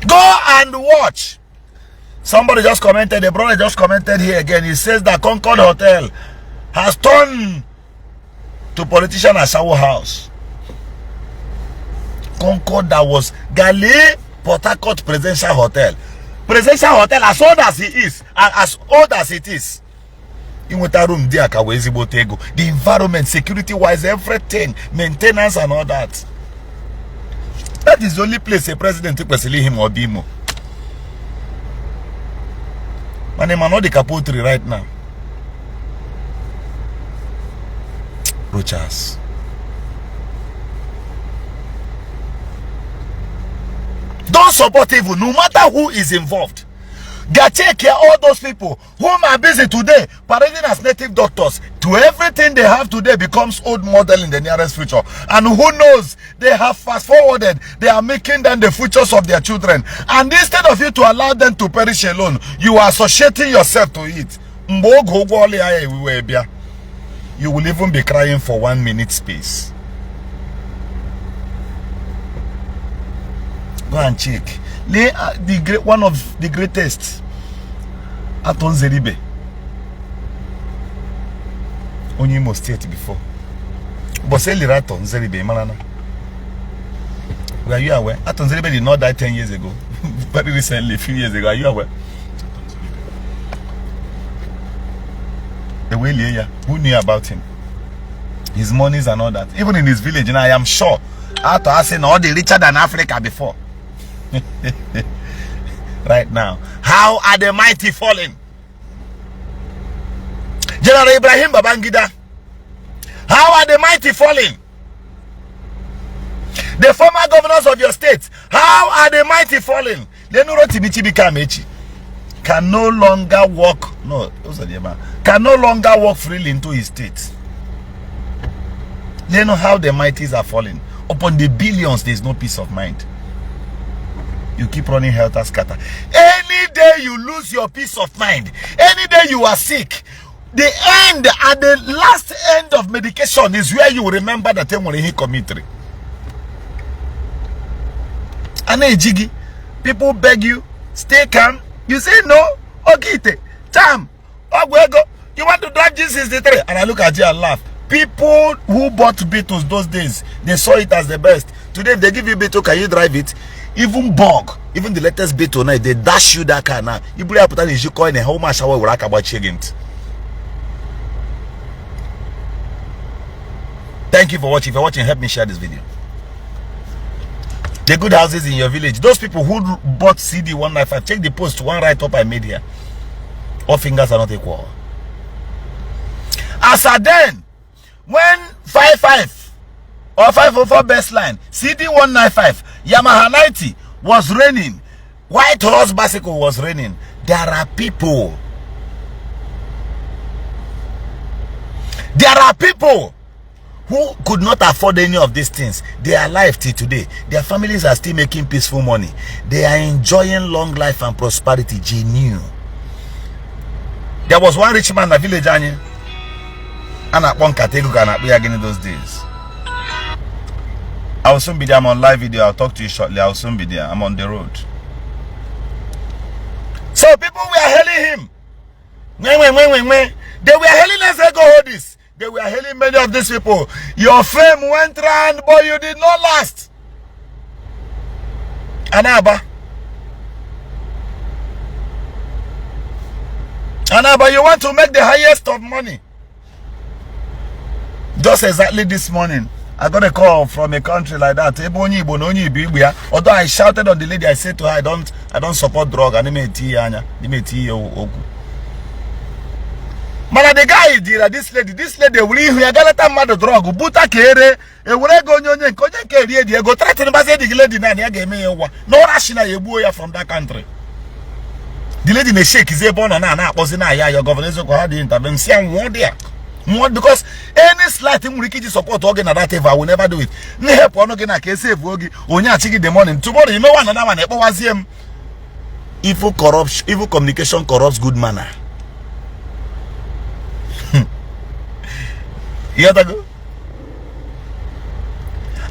Go and watch. Somebody just commented, a brother just commented here again. He says that Concord Hotel has turned to politician Asawo house. Concord, that was Gali Port Harcourt Presidential Hotel. Presidential Hotel, as old as it is, and as old as it is. In what room there, the environment, security wise, everything, maintenance and all that. That is the only place a president took him or Bimo. My name is not the Kaputri right now. Rochas. Don't support evil, no matter who is involved. Take care all those people whom are busy today parading as native doctors. To everything they have today becomes old model in the nearest future. And who knows, they have fast forwarded. They are making them the futures of their children. And instead of you to allow them to perish alone, you are associating yourself to it. You will even be crying for 1 minute space. Go and check. They are one of the greatest. Aton Zeribe. Onyimo State before. But say Liraton Zeribe, Malana. Were you aware? Atonzeribe did not die 10 years ago. Very recently, a few years ago. Are you aware? Who knew about him? His monies and all that. Even in his village, and I am sure, after asking all the richer than Africa before. Right now. How are the mighty falling? General Ibrahim Babangida. How are the mighty falling? The former governors of your state. How are the mighty falling? Can no longer walk. No, can no longer walk freely into his state. They know how the mighties are falling. Upon the billions, there is no peace of mind. You keep running helter scatter. Any day you lose your peace of mind, any day you are sick, the end, at the last end of medication is where you remember that time when he committed. And jiggy, people beg you, stay calm. You say no, okay, Cham, you want to drive G63? And I look at you and laugh. People who bought Beatles those days, they saw it as the best. Today, if they give you Beetle, can you drive it? Even Bog, even the latest Beetle now, they dash you that car now. You put an issue coin and how much I will rack about chickens. Thank you for watching. If you're watching, help me share this video. The good houses in your village, those people who bought CD 195, check the post one right up I made here. All fingers are not equal. As a then, when 55 or 504 best line, CD 195, Yamaha 90 was raining, White Horse bicycle was raining, there are people who could not afford any of these things. They are alive till today. Their families are still making peaceful money. They are enjoying long life and prosperity. Genuine. There was one rich man in the village, and I want to be again in those days. I will soon be there. I'm on live video. I'll talk to you shortly. I will soon be there. I'm on the road. So people were hailing him. They were hailing, let's say, go hold this. They were hailing many of these people. Your fame went round, but you did not last. Anaba, you want to make the highest of money. Just exactly this morning, I got a call from a country like that. Although I shouted on the lady, I said to her, I don't support drug. Man, the guy did this lady will hear Galata mad drug, Buta Kere, a Wurego Nyon, Konya, go threaten the lady Nania gave me no rational Yabuya from that country. The lady may shake his bone and was in your governors who had the intervention one there. More because any slight thing we support organ that I will never do it. Help one again, I can save Wogi, Onya chicken the morning. Tomorrow, you know one another one, was him. Evil corruption, evil communication corrupts good manner.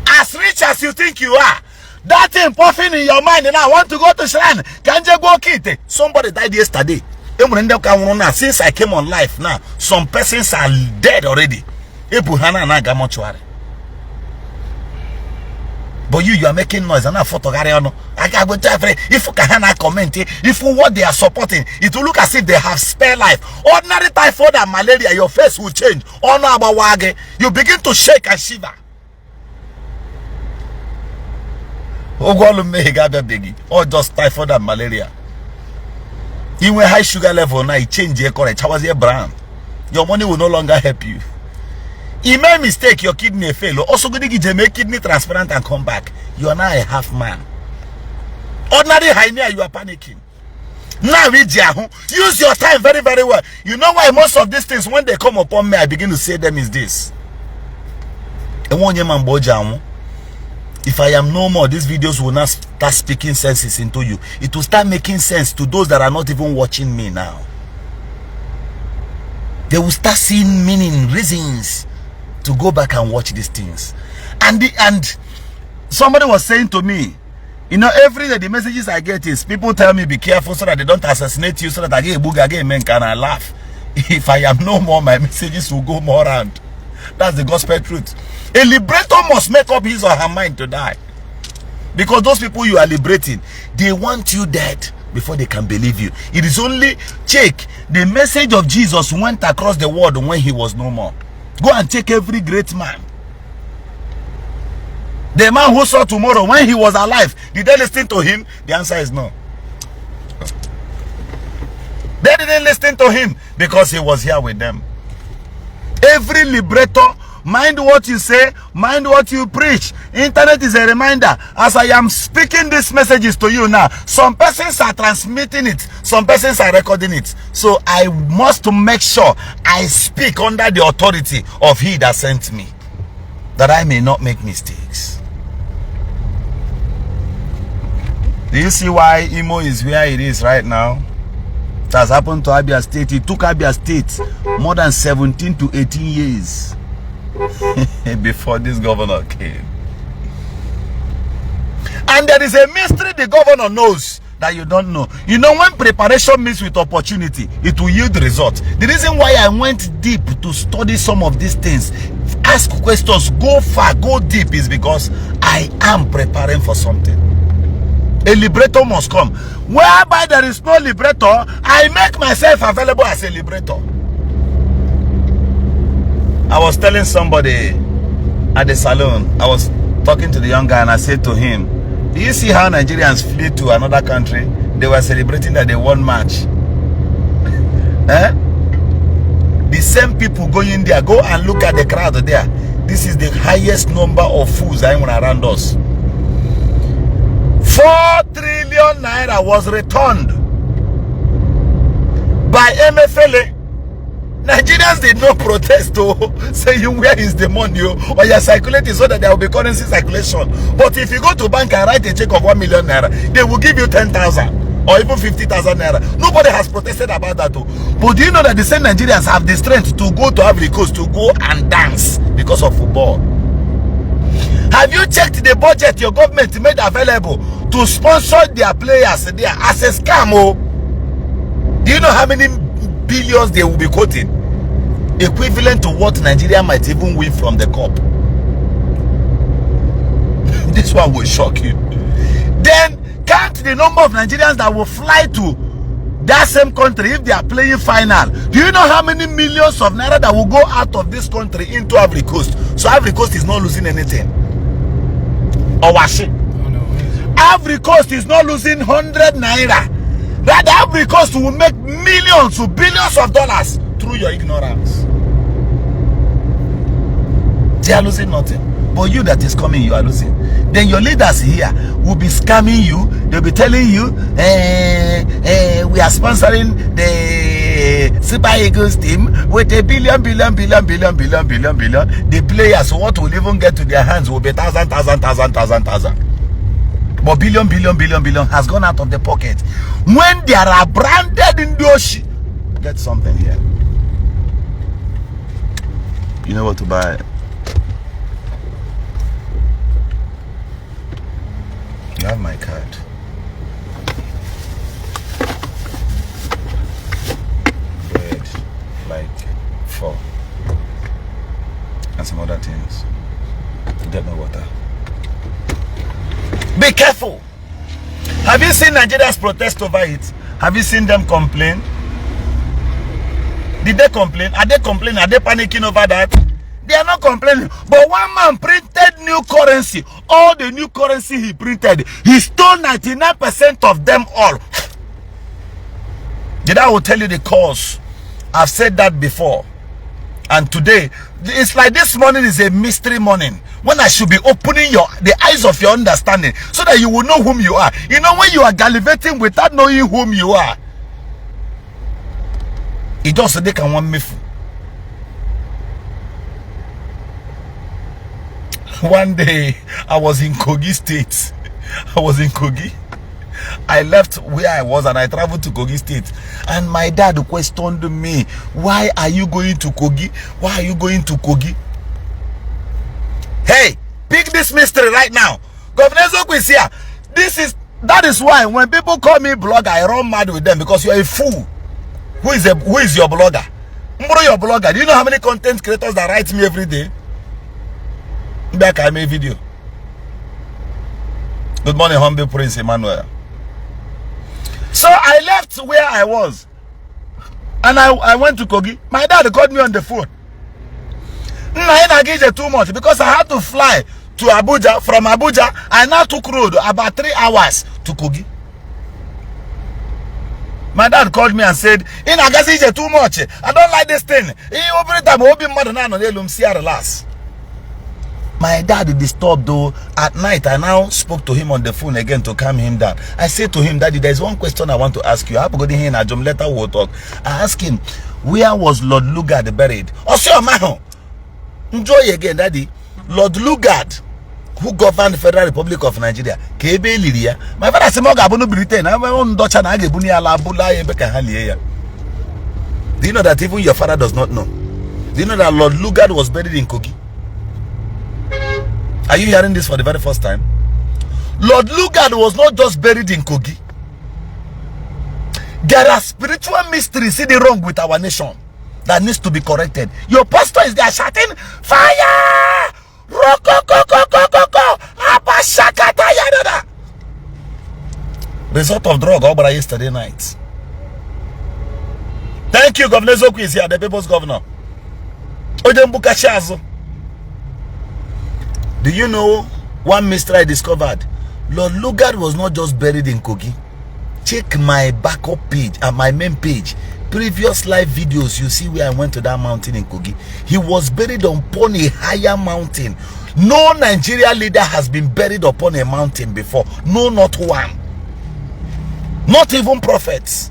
As rich as you think you are, that thing puffing in your mind and I want to go to shrine. Can you go kid? Somebody died yesterday. Since I came on life now, some persons are dead already. But you are making noise and I photograph. I can go to if you can comment, if what they are supporting, it will look as if they have spare life. Ordinary typhoid and malaria, your face will change. Oh no, about wage, you begin to shake and shiver. Or just typhoid and malaria. You were high sugar level now, it change your correct. How was your brand? Your money will no longer help you. You made mistake, your kidney fail. Also going to make kidney transparent and come back. You are now a half man. Ordinary hyena, you are panicking. Now use your time very, very well. You know why most of these things, when they come upon me, I begin to say them is this. If I am no more, these videos will not start speaking senses into you. It will start making sense to those that are not even watching me now. They will start seeing meaning, reasons to go back and watch these things. And somebody was saying to me, you know, every day the messages I get is people tell me be careful so that they don't assassinate you, so that I get booga again, and I laugh. If I am no more, my messages will go more around. That's the gospel truth. A liberator must make up his or her mind to die. Because those people you are liberating, they want you dead before they can believe you. It is only, check, the message of Jesus went across the world when he was no more. Go and check every great man. The man who saw tomorrow when he was alive, did they listen to him? The answer is no. They didn't listen to him because he was here with them. Every liberator, mind what you say, mind what you preach. Internet is a reminder. As I am speaking these messages to you now, some persons are transmitting it, some persons are recording it. So I must make sure I speak under the authority of he that sent me, that I may not make mistakes. Do you see why Imo is where it is right now? It has happened to Abia State. It took Abia State more than 17 to 18 years before this governor came. And there is a mystery the governor knows that you don't know. You know, when preparation meets with opportunity, it will yield result. The reason why I went deep to study some of these things, ask questions, go far, go deep, is because I am preparing for something. A liberator must come. Whereby there is no liberator, I make myself available as a liberator. I was telling somebody at the salon, I was talking to the young guy and I said to him, do you see how Nigerians flee to another country? They were celebrating that they won match. The same people going there, go and look at the crowd there. This is the highest number of fools around us. 4 trillion naira was returned by MFLA. Nigerians did not protest to say, where is the money, or you're circulating so that there will be currency circulation. But if you go to bank and write a check of 1 million naira, they will give you 10,000 or even 50,000 naira. Nobody has protested about that too. But do you know that the same Nigerians have the strength to go to Ivory Coast to go and dance because of football? Have you checked the budget your government made available to sponsor their players there as a scam? Do you know how many billions they will be quoting? Equivalent to what Nigeria might even win from the cup. This one will shock you. Then count the number of Nigerians that will fly to that same country if they are playing final. Do you know how many millions of naira that will go out of this country into Ivory Coast? So Ivory Coast is not losing anything. Or was it? Ivory Coast is not losing 100 naira. That Ivory Coast will make millions to billions of dollars through your ignorance. They are losing nothing. But you that is coming, you are losing. Then your leaders here will be scamming you. They'll be telling you, we are sponsoring the Super Eagles team with a billion. The players, what will even get to their hands will be thousand. But billion has gone out of the pocket. When there are branded in the ocean, get something here. You know what to buy. You have my card. Bread, like 4. And some other things. Get my water. Be careful. Have you seen Nigerians protest over it? Have you seen them complain? Did they complain? Are they complaining? Are they panicking over that? They are not complaining. But one man printed new currency. All the new currency he printed, he stole 99% of them all. Did I will tell you the cause? I've said that before. And today, it's like this morning is a mystery morning, when I should be opening the eyes of your understanding so that you will know whom you are. You know, when you are gallivanting without knowing whom you are, it doesn't make one me. One day, I was in Kogi State. I left where I was and I traveled to Kogi State. And my dad questioned me, why are you going to Kogi? Why are you going to Kogi? Hey, pick this mystery right now. Governor Zoku is here. That is why when people call me blogger, I run mad with them, because you are a fool. Who is your blogger? Mbro, your blogger. Do you know how many content creators that write me every day? Back I make video. Good morning, humble Prince Emmanuel. So I left where I was and I went to Kogi. My dad called me on the phone. Too much because I had to fly to Abuja. From Abuja, I now took road about 3 hours to Kogi. My dad called me and said, too much. I don't like this thing. My dad disturbed though. At night, I now spoke to him on the phone again to calm him down. I said to him, Daddy, there's one question I want to ask you. I asked him, where was Lord Lugard buried? Enjoy again, Daddy. Lord Lugard, who governed the Federal Republic of Nigeria. My father said, Britain. Do you know that even your father does not know? Do you know that Lord Lugard was buried in Kogi? Are you hearing this for the very first time? Lord Lugard was not just buried in Kogi. There are spiritual mysteries in the wrong with our nation that needs to be corrected. Your pastor is there shouting, fire! Result of drug over yesterday night. Thank you, Governor Zoku is here, the people's governor. Do you know one mystery I discovered? Lord Lugard was not just buried in Kogi. Check my backup page and my main page. Previous live videos, you see where I went to that mountain in Kogi. He was buried upon a higher mountain. No Nigerian leader has been buried upon a mountain before. No, not one. Not even prophets.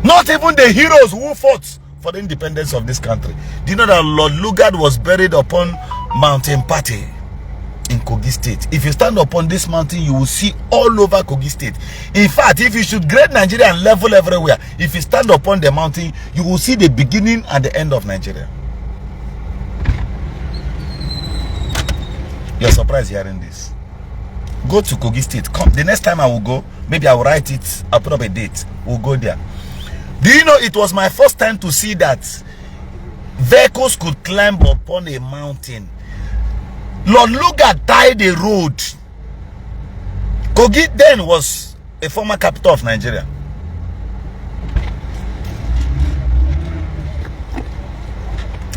Not even the heroes who fought for the independence of this country. Do you know that Lord Lugard was buried upon Mountain Party in Kogi State? If you stand upon this mountain, you will see all over Kogi State. In fact, if you should grade Nigeria and level everywhere, if you stand upon the mountain, you will see the beginning and the end of Nigeria. You're surprised hearing this. Go to Kogi State. Come. The next time I will go, maybe I will write it, I'll put up a date. We'll go there. Do you know it was my first time to see that vehicles could climb upon a mountain? Lord Lugard tied a road. Kogi then was a former capital of Nigeria.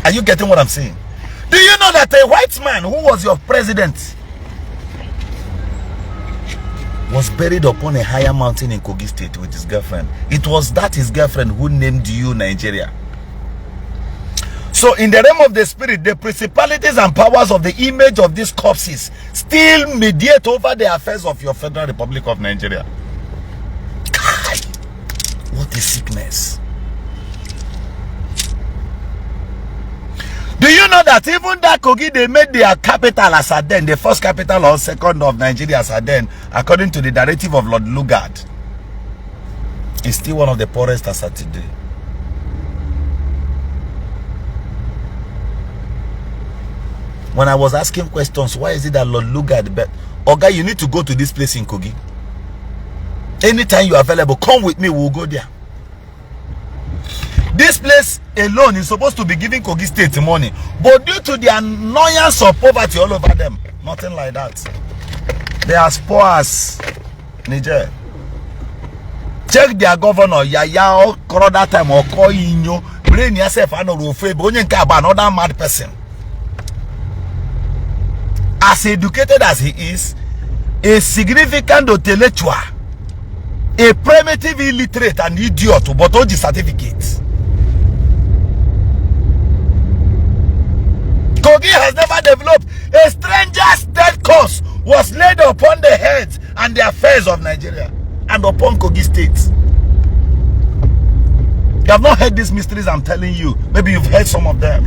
Are you getting what I'm saying? Do you know that a white man who was your president was buried upon a higher mountain in Kogi State with his girlfriend? It was that his girlfriend who named you Nigeria. So in the realm of the spirit, the principalities and powers of the image of these corpses still mediate over the affairs of your Federal Republic of Nigeria. God, what a sickness. Do you know that even that Kogi, they made their capital as Aden, the first capital or second of Nigeria as Aden, according to the directive of Lord Lugard? It's still one of the poorest as at today. When I was asking questions, why is it that Lord Lugard, but Oga, you need to go to this place in Kogi. Anytime you are available, come with me, we'll go there. This place alone is supposed to be giving Kogi State money, but due to the annoyance of poverty all over them, nothing like that. They are as poor as Niger. Check their governor, Yaya, or that time, or Koinyo, bring yourself another mad person. As educated as he is, a significant intellectual, a primitive illiterate and idiot, but all the certificates. Kogi has never developed. A stranger's death curse was laid upon the heads and the affairs of Nigeria and upon Kogi State. You have not heard these mysteries I'm telling you. Maybe you've heard some of them.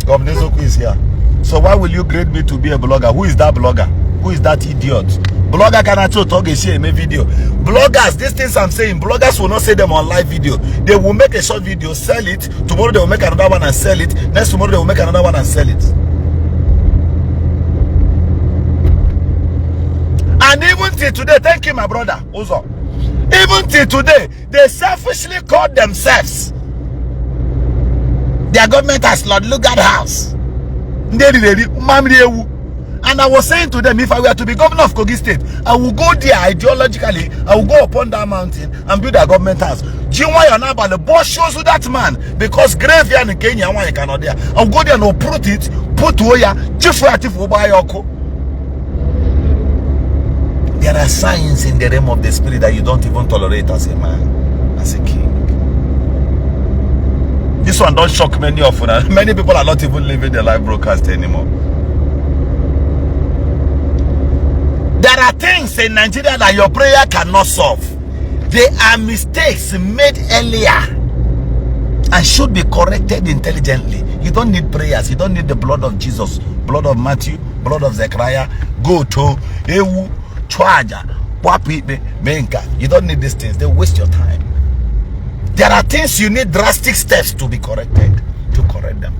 Governor Zoku is here. So why will you grade me to be a blogger? Who is that blogger? Who is that idiot? Blogger cannot talk a share a video. Bloggers, these things I'm saying, bloggers will not say them on live video. They will make a short video, sell it. Tomorrow they will make another one and sell it. Next tomorrow they will make another one and sell it. And even till today, thank you, my brother, Uzo. Even till today, they selfishly call themselves. Their government has Lord Lugard House. And I was saying to them, if I were to be governor of Kogi State, I will go there ideologically, I will go upon that mountain and build a government house. The boss shows you that man, because graveyard in Kenya, one cannot there. I'll go there and uproot it, put where there are signs in the realm of the spirit that you don't even tolerate as a man, as a king. This one don't shock many of us. Many people are not even living the live broadcast anymore. There are things in Nigeria that your prayer cannot solve. They are mistakes made earlier and should be corrected intelligently. You don't need prayers. You don't need the blood of Jesus, blood of Matthew, blood of Zechariah. Go to Ewu, Chwaja, Wapi, Benka. You don't need these things. They waste your time. There are things you need drastic steps to be corrected, to correct them.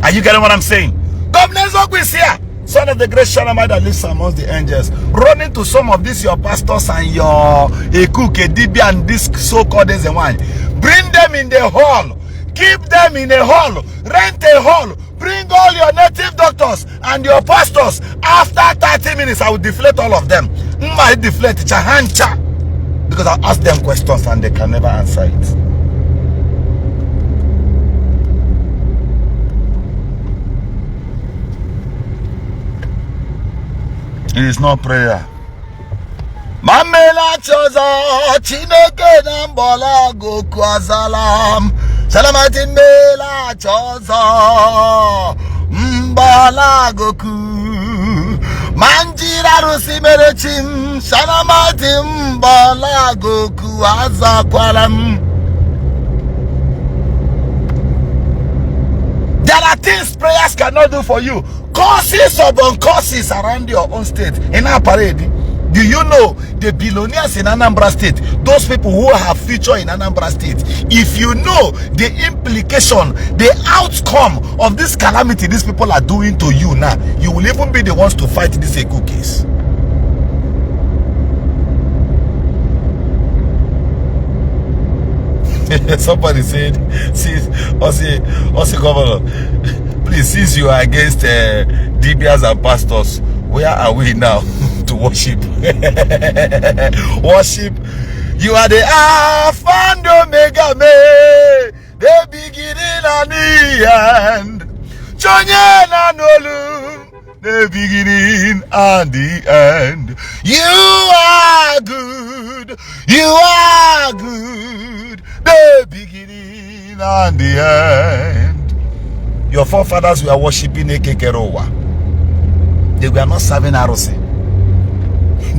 Are you getting what I'm saying? Governor Zogbu is here, son of the great Shanamai that lives amongst the angels. Run into some of these your pastors and your Ekuke, Dibi and this so-called and one. Bring them in the hall. Keep them in a hall. Rent a hall. Bring all your native doctors and your pastors. After 30 minutes, I will deflate all of them. I deflate Chahancha. Because I ask them questions and they can never answer it. It is not prayer. Mamela choza chineke na mbola goku azalam. Salamatin mela choza mbola goku. Manjira rusi merechim. Salamatin mbola goku azakwalam. There are things prayers cannot do for you. Causes of uncauses around your own state. In our parade, do you know the billionaires in Anambra State, those people who have future in Anambra State, if you know the implication, the outcome of this calamity these people are doing to you now, you will even be the ones to fight this Eku case. Somebody said, also governor, please, since you are against DBS and pastors, where are we now to worship? Worship. You are the Alpha and Omega, the beginning and the end. Chonyena Nolu, the beginning and the end. You are good. You are good. The beginning and the end. Your forefathers were worshipping Ekekerowa. They were not serving Arose.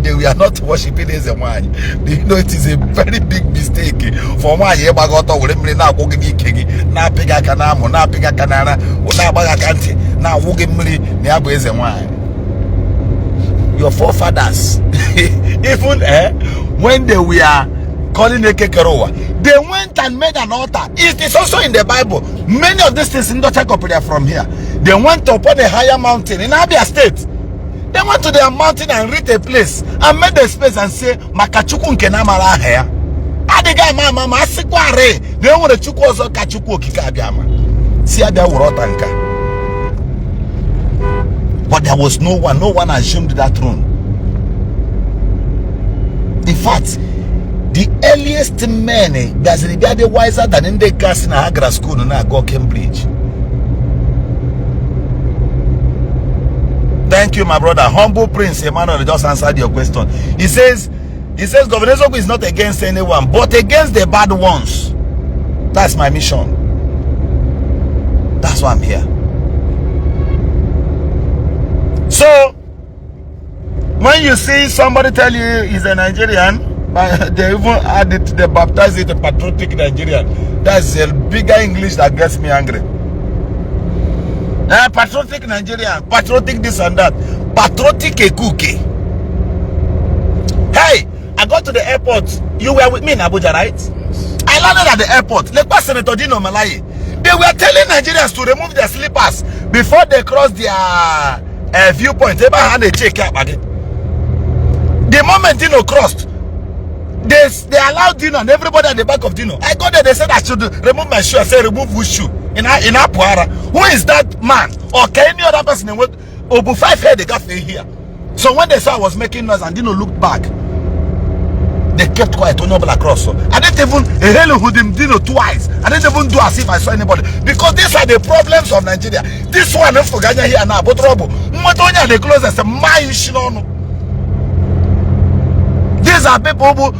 They were not worshipping Ezewany. Do you know it is a very big mistake for my Yebagoto Wimri now Wogigi Kegi, now Piga Kanamo, now Piga Kanana, now Bagakanti, now Wogimri, Niabu Ezewany. Your forefathers, even when they were calling Ekekerowa, they went and made an altar. It is also in the Bible. Many of these things in Dr. Copy are from here. They went upon a higher mountain in Abia State. They went to their mountain and reached a place and made the space and say, Makachuku nkenamara here. Adiga mama asikware. They want to chuku also kachuku kikabiama. See Abia urotanka. But there was no one assumed that throne. In fact, the earliest men, they are wiser than in the cast in Agra school na go Cambridge. Thank you, my brother. Humble Prince Emmanuel just answered your question. He says Governor Zogbu is not against anyone, but against the bad ones. That's my mission. That's why I'm here. So, when you see somebody tell you he's a Nigerian, they even add it, they baptize it a patriotic Nigerian. That's a bigger English that gets me angry. Patriotic Nigerian, patriotic this and that, patriotic Ekuke. Hey, I got to the airport. You were with me in Abuja, right? I landed at the airport. They were telling Nigerians to remove their slippers before they cross their viewpoint. They had a check up again. The moment Dino crossed, they allowed Dino and everybody at the back of Dino. I got there, they said I should remove my shoe. I said, remove whose shoe? in Apuara. Who is that man? Or can any other person with over 5 head they got here? So when they saw I was making noise and didn't look back, they kept quiet on across. So I didn't even twice. I didn't even do as if I saw anybody. Because these are the problems of Nigeria. This one is for Ghana here now, but trouble. They close as a my. These are people who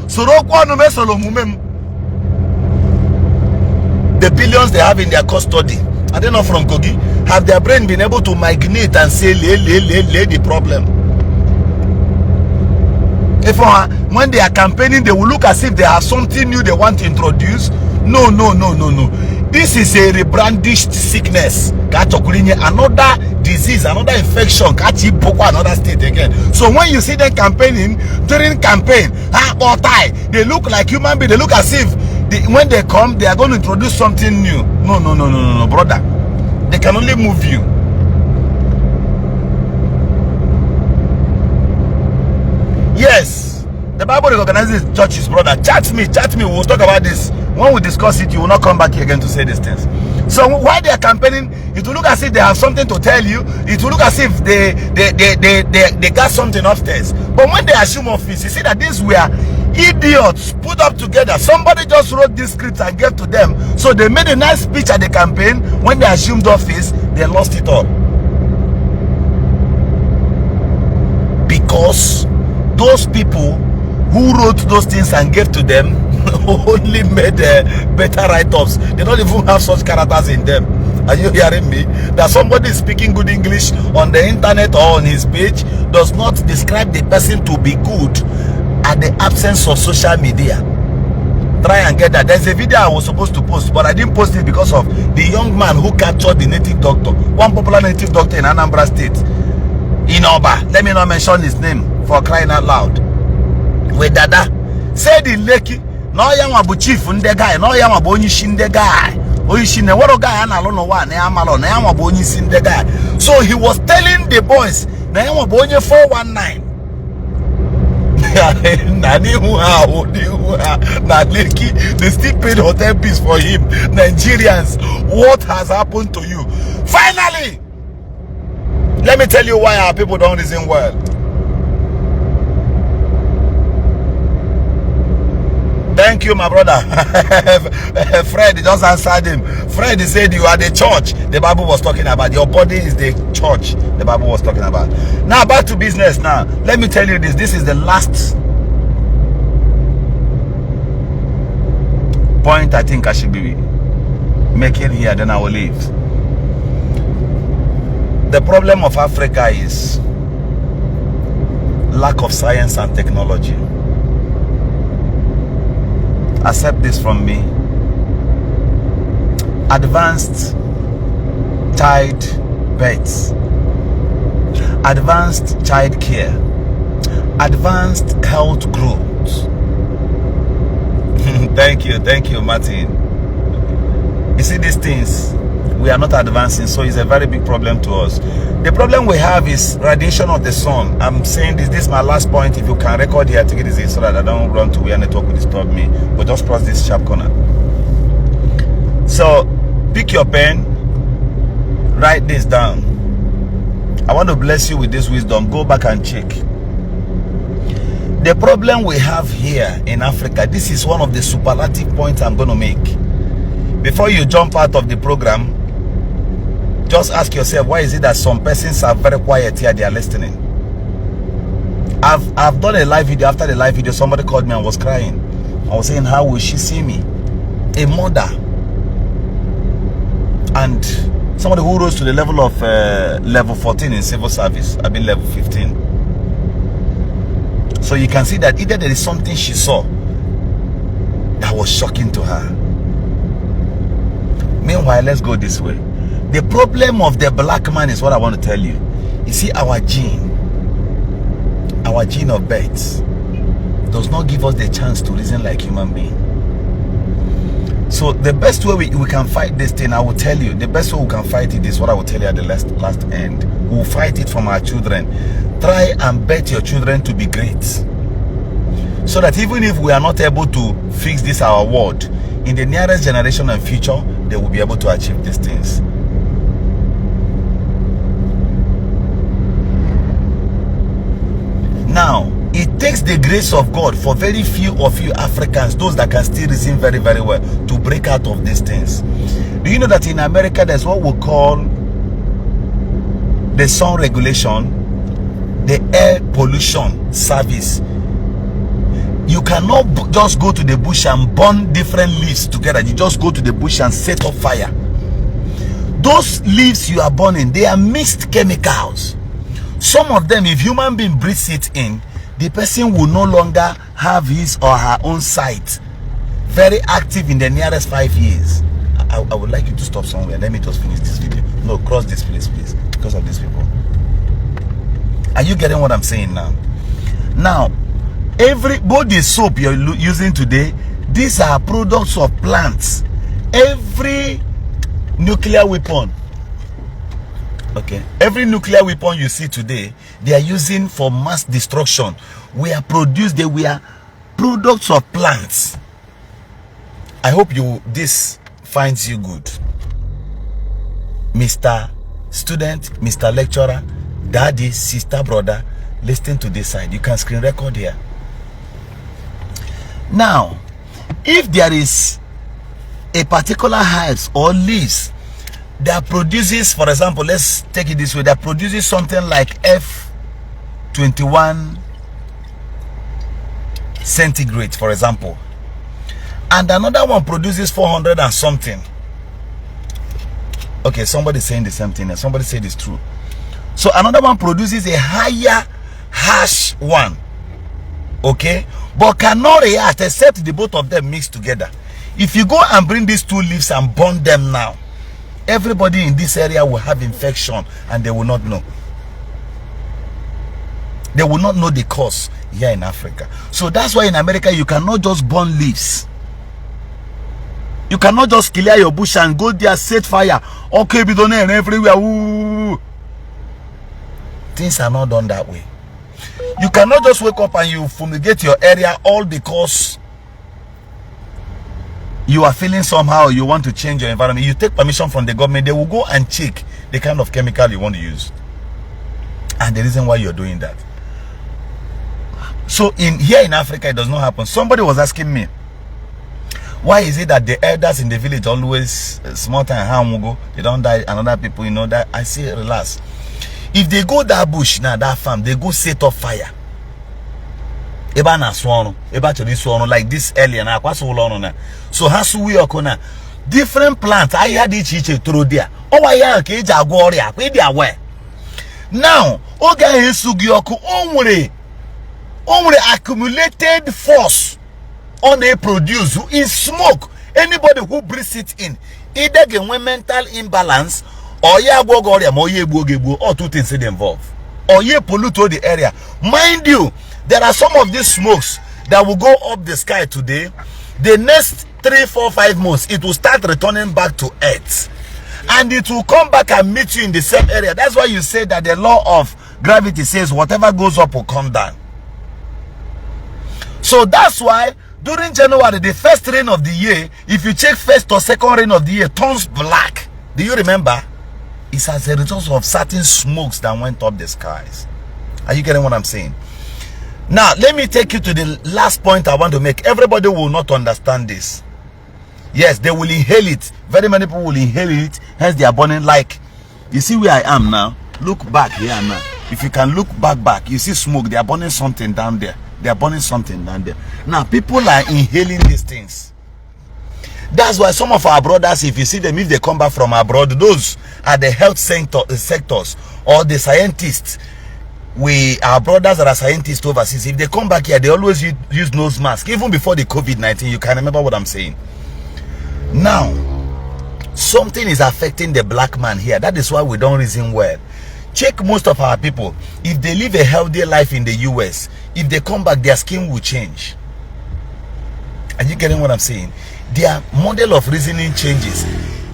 the billions they have in their custody, are they not from Kogi? Have their brain been able to migrate and say lay the problem? If when they are campaigning, they will look as if they have something new they want to introduce. No. This is a rebrandished sickness. Another disease, another infection. Another state again. So when you see them campaigning during campaign, they look like human beings. They look as if when they come, they are going to introduce something new. No, brother. They can only move you. Yes, the Bible recognizes churches, brother. Chat me. We'll talk about this. When we discuss it, you will not come back here again to say these things. So while they are campaigning, it will look as if they have something to tell you. It will look as if they got something upstairs. But when they assume office, you see that these were idiots put up together. Somebody just wrote this script and gave to them. So they made a nice speech at the campaign. When they assumed office, they lost it all. Because those people who wrote those things and gave to them only made better write-ups. They don't even have such characters in them. Are you hearing me? That somebody speaking good English on the internet or on his page does not describe the person to be good at the absence of social media. Try and get that. There's a video I was supposed to post, but I didn't post it because of the young man who captured the native doctor, one popular native doctor in Anambra State, in Oba. Let me not mention his name for crying out loud. With Dada said in Lekki, no young abu chief the guy, no young abu Ishi the guy. Ishi ne what guy and alone one, Amalo, Nayama Boni sin the guy. So he was telling the boys, Nayama Boni 419. They still paid hotel fees for him. Nigerians, what has happened to you? Finally, let me tell you why our people don't reason well. Thank you, my brother. Fred just answered him. Fred said you are the church the Bible was talking about. Your body is the church the Bible was talking about. Now back to business. Now let me tell you this. This is the last point I think I should be making here. Then I will leave. The problem of Africa is lack of science and technology. Accept this from me. Advanced child births, advanced child care, advanced health growth. Thank you, Martin. You see, these things we are not advancing, so it's a very big problem to us. The problem we have is radiation of the sun. I'm saying this is my last point. If you can record here, take it easy so that I don't run to where network will disturb me, but just cross this sharp corner. So pick your pen, write this down. I want to bless you with this wisdom. Go back and check. The problem we have here in Africa, this is one of the superlative points I'm going to make. Before you jump out of the program, just ask yourself, why is it that some persons are very quiet here, they are listening? I've done a live video. After the live video, somebody called me and was crying. I was saying, how will she see me? A mother. And somebody who rose to the level of level 14 in civil service. I've been level 15. So you can see that either there is something she saw that was shocking to her. Meanwhile, let's go this way. The problem of the black man is what I want to tell you. You see, our gene of birth does not give us the chance to reason like human beings. So the best way we can fight this thing, I will tell you, the best way we can fight it is what I will tell you at the last end. We'll fight it from our children. Try and bet your children to be great. So that even if we are not able to fix this our world, in the nearest generation and future, they will be able to achieve these things. Now, it takes the grace of God for very few of you Africans, those that can still reason very, very well, to break out of these things. Do you know that in America, there's what we call the sound regulation, the air pollution service? You cannot just go to the bush and burn different leaves together. You just go to the bush and set up fire. Those leaves you are burning, they are mixed chemicals. Some of them, if human being breathes it in, the person will no longer have his or her own sight very active in the nearest 5 years. I would like you to stop somewhere. Let me just finish this video. No, cross this place, please, because of these people. Are you getting what I'm saying now? Now, both the soap you're using today, these are products of plants. Every nuclear weapon, okay, every nuclear weapon you see today, they are using for mass destruction. We are produced, they were products of plants. I hope this finds you good, Mr. Student, Mr. Lecturer, daddy, sister, brother. Listen to this side. You can screen record here. Now, if there is a particular hives or leaves that produces, for example, let's take it this way, that produces something like F21 centigrade, for example, and another one produces 400 and something. Okay, somebody saying the same thing, and somebody said it's true. So another one produces a higher harsh one, okay, but cannot react except the both of them mix together. If you go and bring these two leaves and burn them now, everybody in this area will have infection and they will not know. They will not know the cause here in Africa. So that's why in America you cannot just burn leaves. You cannot just clear your bush and go there, set fire. Okay, we don't know everywhere. Ooh. Things are not done that way. You cannot just wake up and you fumigate your area all because you are feeling somehow you want to change your environment. You take permission from the government, they will go and check the kind of chemical you want to use and the reason why you're doing that. So here in Africa, it does not happen. Somebody was asking me, why is it that the elders in the village always small time harm go, they don't die, and other people, you know, that I say relax. If they go that bush now, that farm, they go set up fire. Eba na swano, eba chori swano like this earlier na kwa so long na. So hasu we okona different plants. I had ichi through there. Oh why ya ke ja agworia, we dey aware. Now, oga hesugi oku onwere accumulated force on a produce in smoke. Anybody who breathes it in, either get mental imbalance or ye agwogoria or ye gbogebu, or two things involved, or ye pollute all the area. Mind you, there are some of these smokes that will go up the sky today. The next 3, 4, 5 months, it will start returning back to earth, and it will come back and meet you in the same area. That's why you say that the law of gravity says whatever goes up will come down. So that's why during January, the first rain of the year, if you check first or second rain of the year, turns black. Do you remember? It's as a result of certain smokes that went up the skies. Are you getting what I'm saying? Now, let me take you to the last point I want to make. Everybody will not understand this. Yes, they will inhale it. Very many people will inhale it. Hence, they are burning. Like, you see where I am now? Look back here now. If you can look back, you see smoke. They are burning something down there. They are burning something down there. Now, people are inhaling these things. That's why some of our brothers, if you see them, if they come back from abroad, those are the health sectors or the scientists. Our brothers that are scientists overseas, if they come back here, they always use nose mask. Even before the COVID-19, you can remember what I'm saying. Now, something is affecting the black man here. That is why we don't reason well. Check most of our people. If they live a healthy life in the US, if they come back, their skin will change. Are you getting what I'm saying? Their model of reasoning changes.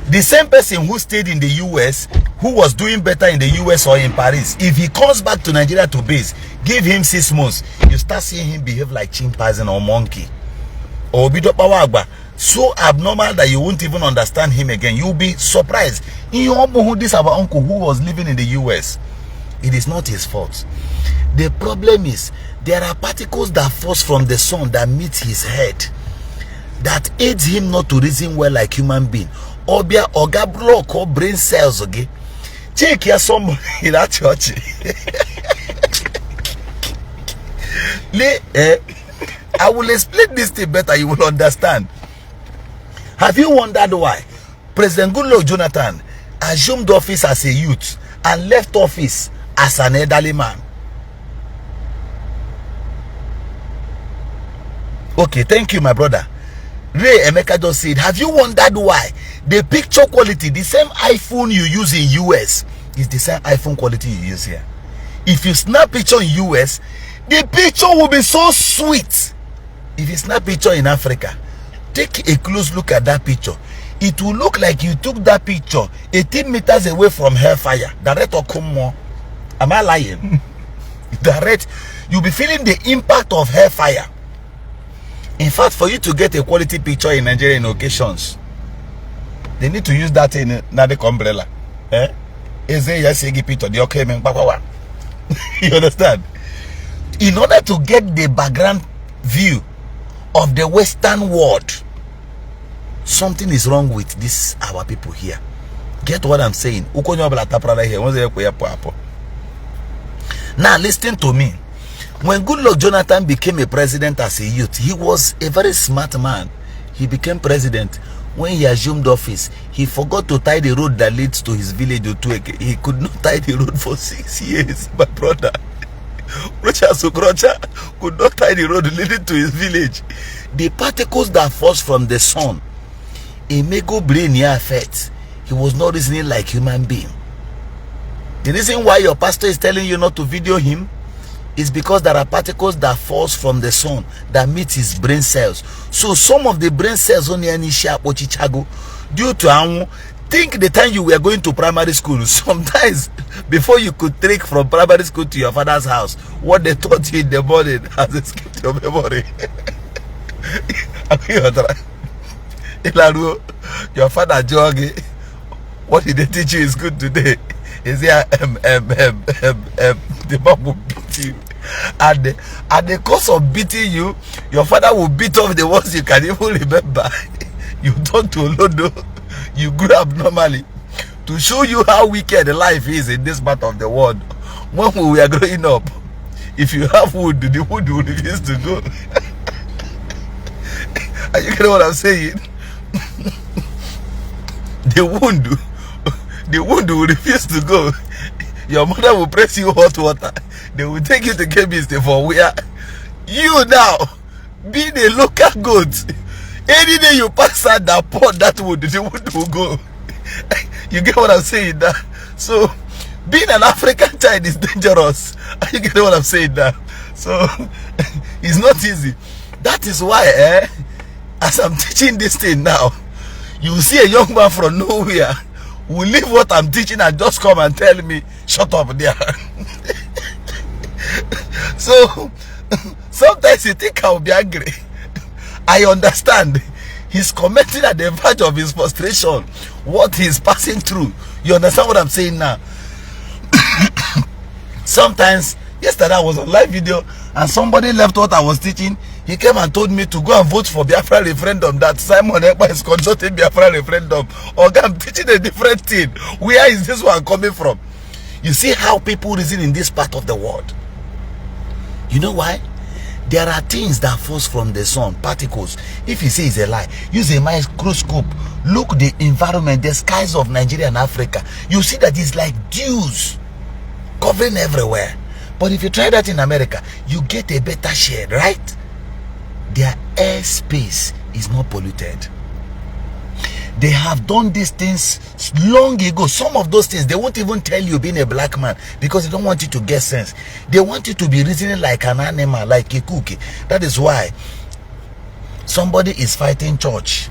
The same person who stayed in the US, who was doing better in the US or in Paris, if he comes back to Nigeria to base, give him 6 months, you start seeing him behave like chimpanzee or monkey. Or so abnormal that you won't even understand him again. You'll be surprised. This our uncle who was living in the US. It is not his fault. The problem is there are particles that fall from the sun that meet his head, that aids him not to reason well like human being. Obia oga block or brain cells, okay? Check here somebody in that church. I will explain this thing better, you will understand. Have you wondered why President Goodluck Jonathan assumed office as a youth and left office as an elderly man? Okay, thank you, my brother. Ray Emeka just said, have you wondered why the picture quality, the same iPhone you use in US, is the same iPhone quality you use here? If you snap picture in US, the picture will be so sweet. If you snap picture in Africa, take a close look at that picture. It will look like you took that picture 18 meters away from hellfire. Direct or come more. Am I lying? Direct. You'll be feeling the impact of hellfire. In fact, for you to get a quality picture in Nigerian occasions, they need to use that in another umbrella. Is a picture? You understand? In order to get the background view of the Western world, something is wrong with this our people here. Get what I'm saying? Now listen to me. When Goodluck Jonathan became a president as a youth, he was a very smart man. He became president. When he assumed office, he forgot to tie the road that leads to his village. He could not tie the road for 6 years, my brother. Rocha Sukrocha could not tie the road leading to his village. The particles that fall from the sun, a mega brain near effect. He was not reasoning like human being. The reason why your pastor is telling you not to video him is because there are particles that falls from the sun that meet his brain cells. So some of the brain cells only in Isiagu, due to anwu, think the time you were going to primary school, sometimes before you could trek from primary school to your father's house, what they taught you in the morning has escaped your memory. Your father jogging, what did they teach you is good today? Is there the mom will beat you, and the course of beating you, your father will beat off the ones you can even remember. You turn to Lodo, you grew up normally, to show you how wicked life is in this part of the world. When we were growing up, if you have wood, the wood will refuse to go. Are you getting what I'm saying? The wound will refuse to go. Your mother will press you hot water. They will take you to chemist for where you now, being a local goat, any day you pass out that pot, that wood, the wood will go. You get what I'm saying now? So being an African child is dangerous. Are you getting what I'm saying now? So it's not easy. That is why as I'm teaching this thing now, you see a young man from nowhere will leave what I'm teaching and just come and tell me, shut up there. So sometimes you think I'll be angry. I understand. He's commenting at the verge of his frustration, what he's passing through. You understand what I'm saying now? Sometimes, yesterday I was on live video and somebody left what I was teaching. He came and told me to go and vote for Biafra referendum, that Simon Ekpa is conducting Biafra referendum. Okay, I'm teaching a different thing. Where is this one coming from? You see how people reason in this part of the world. You know why? There are things that falls from the sun, particles. If you say it's a lie, use a microscope. Look the environment, the skies of Nigeria and Africa. You see that it's like dews covering everywhere. But if you try that in America, you get a better shade, right? Their airspace is not polluted. They have done these things long ago. Some of those things, they won't even tell you being a black man because they don't want you to get sense. They want you to be reasoning like an animal, like a cookie. That is why somebody is fighting church,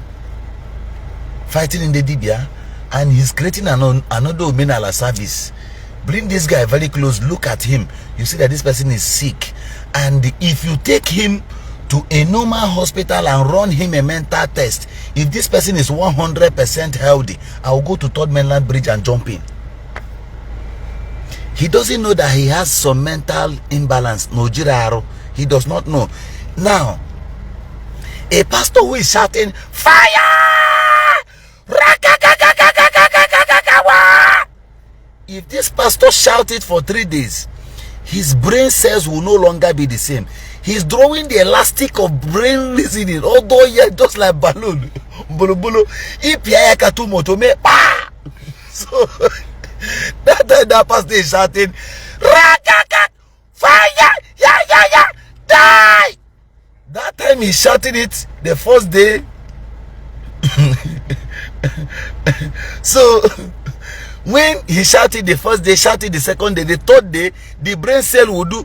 fighting in the Dibia, and he's creating another Omenala service. Bring this guy very close, look at him. You see that this person is sick. And if you take him to a normal hospital and run him a mental test. If this person is 100% healthy, I will go to Third Mainland Bridge and jump in. He doesn't know that he has some mental imbalance. No jiraro. He does not know. Now, a pastor who is shouting, fire! If this pastor shouted for 3 days, his brain cells will no longer be the same. He's drawing the elastic of brain reasoning, although yeah, just like balloon. So that pastor is shouting, fire! Yeah, die! That time he shouted it the first day. So when he shouted the first day, shouted the second day, the third day, the brain cell will do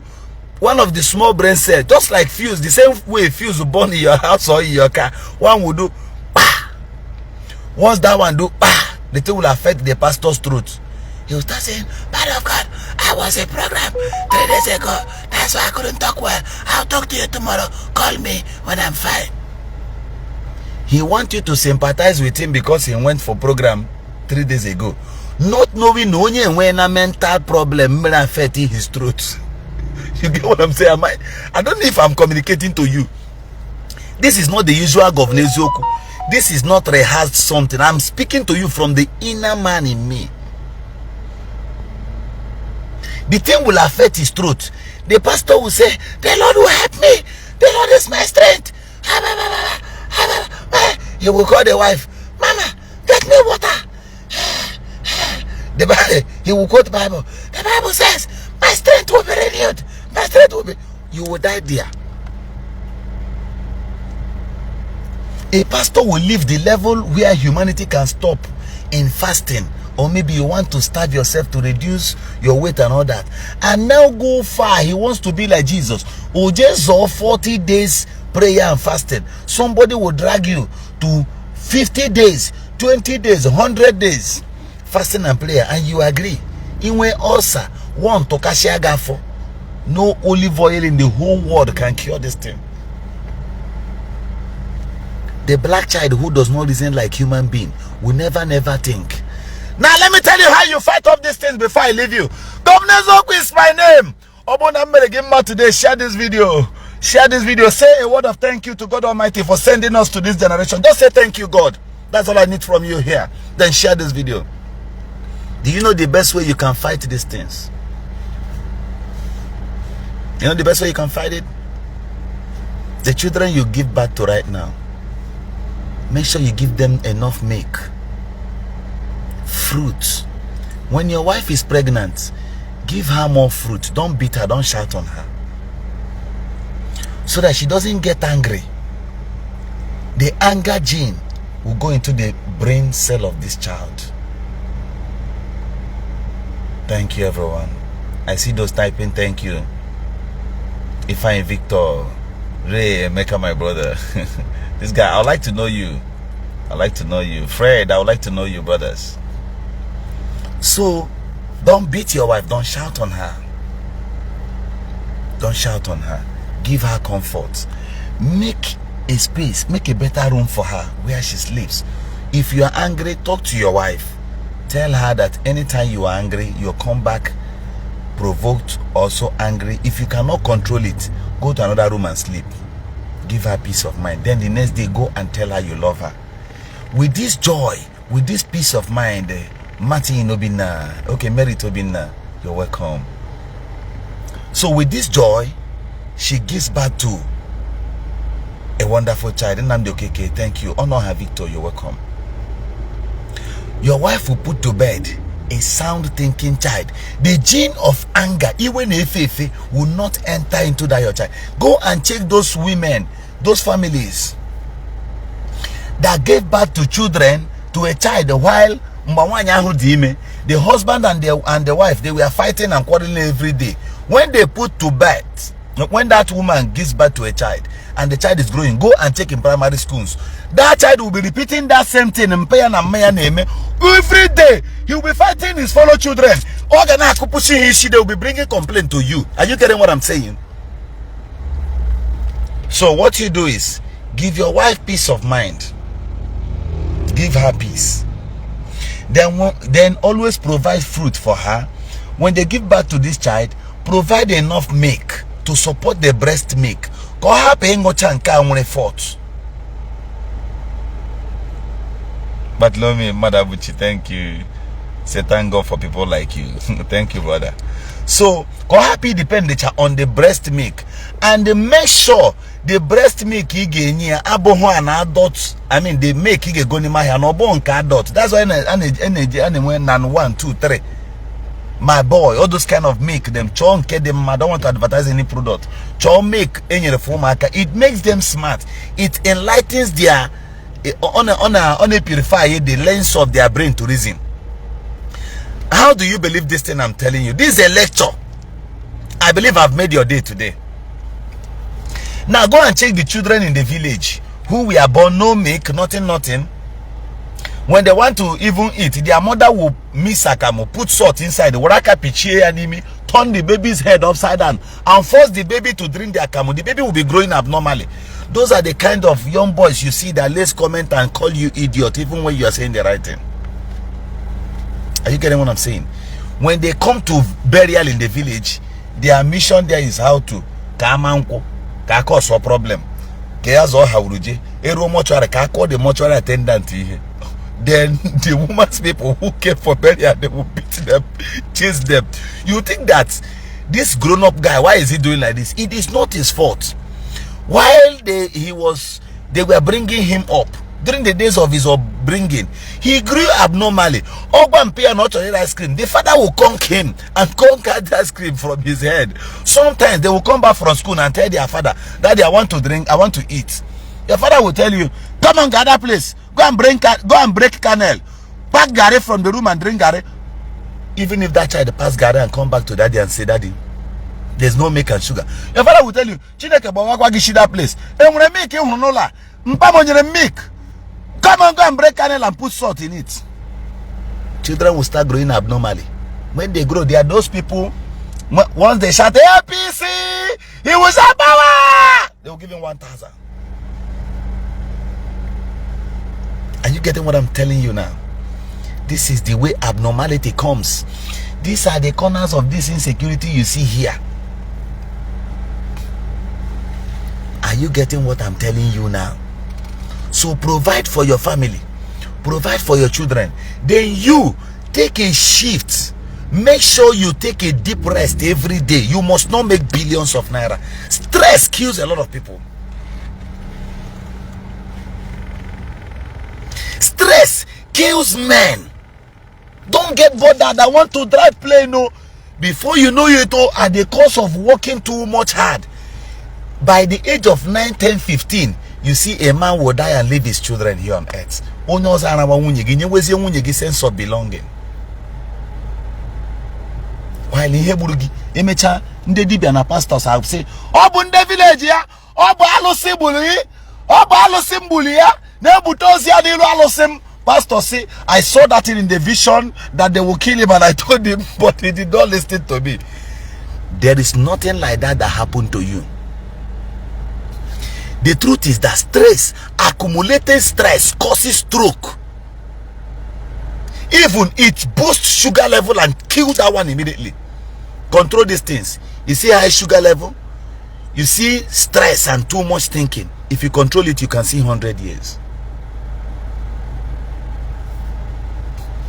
one of the small brain cells, just like fuse, the same way fuse will burn in your house or in your car. One will do bah. Once that one do bah, the thing will affect the pastor's throat. He will start saying, "Man of God, I was a program 3 days ago. That's why I couldn't talk well. I'll talk to you tomorrow. Call me when I'm fine." He wants you to sympathize with him because he went for program 3 days ago, not knowing only when a mental problem may affect his throat. You get what I'm saying? I don't know if I'm communicating to you. This is not the usual governor Zoku. This is not rehearsed something. I'm speaking to you from the inner man in me. The thing will affect his throat. The pastor will say, "The Lord will help me. The Lord is my strength." He will call the wife, "Mama, get me water." He will quote the Bible. The Bible says, "My strength will be renewed. My strength will be." You will die there. A pastor will leave the level where humanity can stop in fasting, or maybe you want to starve yourself to reduce your weight and all that, and now go far. He wants to be like Jesus. Or just 40 days prayer and fasting. Somebody will drag you to 50 days, 20 days, 100 days fasting and prayer, and you agree. Inwe ulcer, one to kashiagafo. No olive oil in the whole world can cure this thing. The black child who does not reason like human being will never think. Now let me tell you how you fight off these things before I leave you. Governor Zoku is my name. Today, share this video. Share this video. Say a word of thank you to God Almighty for sending us to this generation. Just say thank you, God. That's all I need from you here. Then share this video. Do you know the best way you can fight these things? You know the best way you can fight it? The children you give birth to right now, make sure you give them enough milk, fruit. When your wife is pregnant, give her more fruit. Don't beat her, don't shout on her, so that she doesn't get angry. The anger gene will go into the brain cell of this child. Thank you, everyone. I see those typing thank you. Ifeanyi Victor, Ray, Emeka, my brother. This guy, I would like to know you. I'd like to know you. Fred, I would like to know you, brothers. So, don't beat your wife. Don't shout on her. Don't shout on her. Give her comfort. Make a space. Make a better room for her where she sleeps. If you are angry, talk to your wife. Tell her that anytime you are angry, you'll come back provoked, also angry. If you cannot control it, go to another room and sleep. Give her peace of mind. Then the next day, go and tell her you love her. With this joy, with this peace of mind, Martin Obina, okay, Merit Obina, you're welcome. So with this joy, she gives birth to a wonderful child. And I'm okay, thank you. Honor her, Victor, you're welcome. Your wife will put to bed a sound thinking child. The gene of anger, even if will not enter into that your child. Go and check those women, those families that gave birth to children, to a child, while the husband and the wife, they were fighting and quarreling every day. When they put to bed, when that woman gives birth to a child and the child is growing, go and check in primary schools. That child will be repeating that same thing every day. He will be fighting his fellow children. They will be bringing complaint to you. Are you getting what I'm saying? So what you do is give your wife peace of mind. Give her peace. Then always provide fruit for her. When they give birth to this child, provide enough milk to support the breast milk. Go happy fault. But love me, Mother Buchi, thank you. Say thank God for people like you. Thank you, brother. So, go happy depend on the breast milk. And make sure the breast milk you get near aboho an adult. I mean, the milk you get go ni mahi an obon ka adult. That's why nan 1, 2, 3. My boy, all those kind of milk, them chon get them. I don't want to advertise any product. Chon make any reform marker. It makes them smart. It enlightens their on a purify the lens of their brain to reason. How do you believe this thing I'm telling you? This is a lecture. I believe I've made your day today. Now go and check the children in the village who were born no milk, nothing. When they want to even eat, their mother will mix akamu, put salt inside, waraka pichie animi, turn the baby's head upside down, and force the baby to drink the akamu. The baby will be growing abnormally. Those are the kind of young boys you see that let's comment and call you idiot even when you are saying the right thing. Are you getting what I'm saying? When they come to burial in the village, their mission there is how to kamanko, cause a problem. Keazo hauruje, ero mortuary, call the mortuary attendant here. Then the woman's people who came for burial, they will beat them, chase them. You think that this grown-up guy, why is he doing like this? It is not his fault. While they were bringing him up during the days of his upbringing, he grew abnormally. Not ice cream. The father will conk him and conquer the ice cream from his head. Sometimes they will come back from school and tell their father, Daddy, I want to drink, I want to eat. Your father will tell you, come on, gather place. Go and break kernel. Pack Gary from the room and drink Gary. Even if that child pass Gary and come back to Daddy and say, Daddy, there's no milk and sugar. Your father will tell you, Chineke Bawagishi that place. And when I make you honola, milk. Come on, go and break kernel and put salt in it. Children will start growing abnormally. When they grow, they are those people. Once they shout, APC, he was a power. They will give him 1,000. Are you getting what I'm telling you now? This is the way abnormality comes. These are the corners of this insecurity you see here. Are you getting what I'm telling you now? So provide for your family. Provide for your children. Then you take a shift. Make sure you take a deep rest every day. You must not make billions of naira. Stress kills a lot of people. Stress kills men. Don't get bothered. I want to drive plane. No. Before you know it all, at the cost of working too much hard, by the age of 9, 10, 15, you see a man will die and leave his children here on earth. Sense of belonging. While in Heburugi, Emecha, Ndedibi and pastors have say, Obunde village ya, Obo Alosimbuli, Obo Alosimbuli ya, Nebutozia Nilo Alosim. Pastor say, I saw that in the vision that they will kill him, and I told him, but he did not listen to me. There is nothing like that happened to you. The truth is that stress, accumulated stress, causes stroke. Even it boosts sugar level and kills that one immediately. Control these things. You see high sugar level, you see stress and too much thinking. If you control it, you can see 100 years.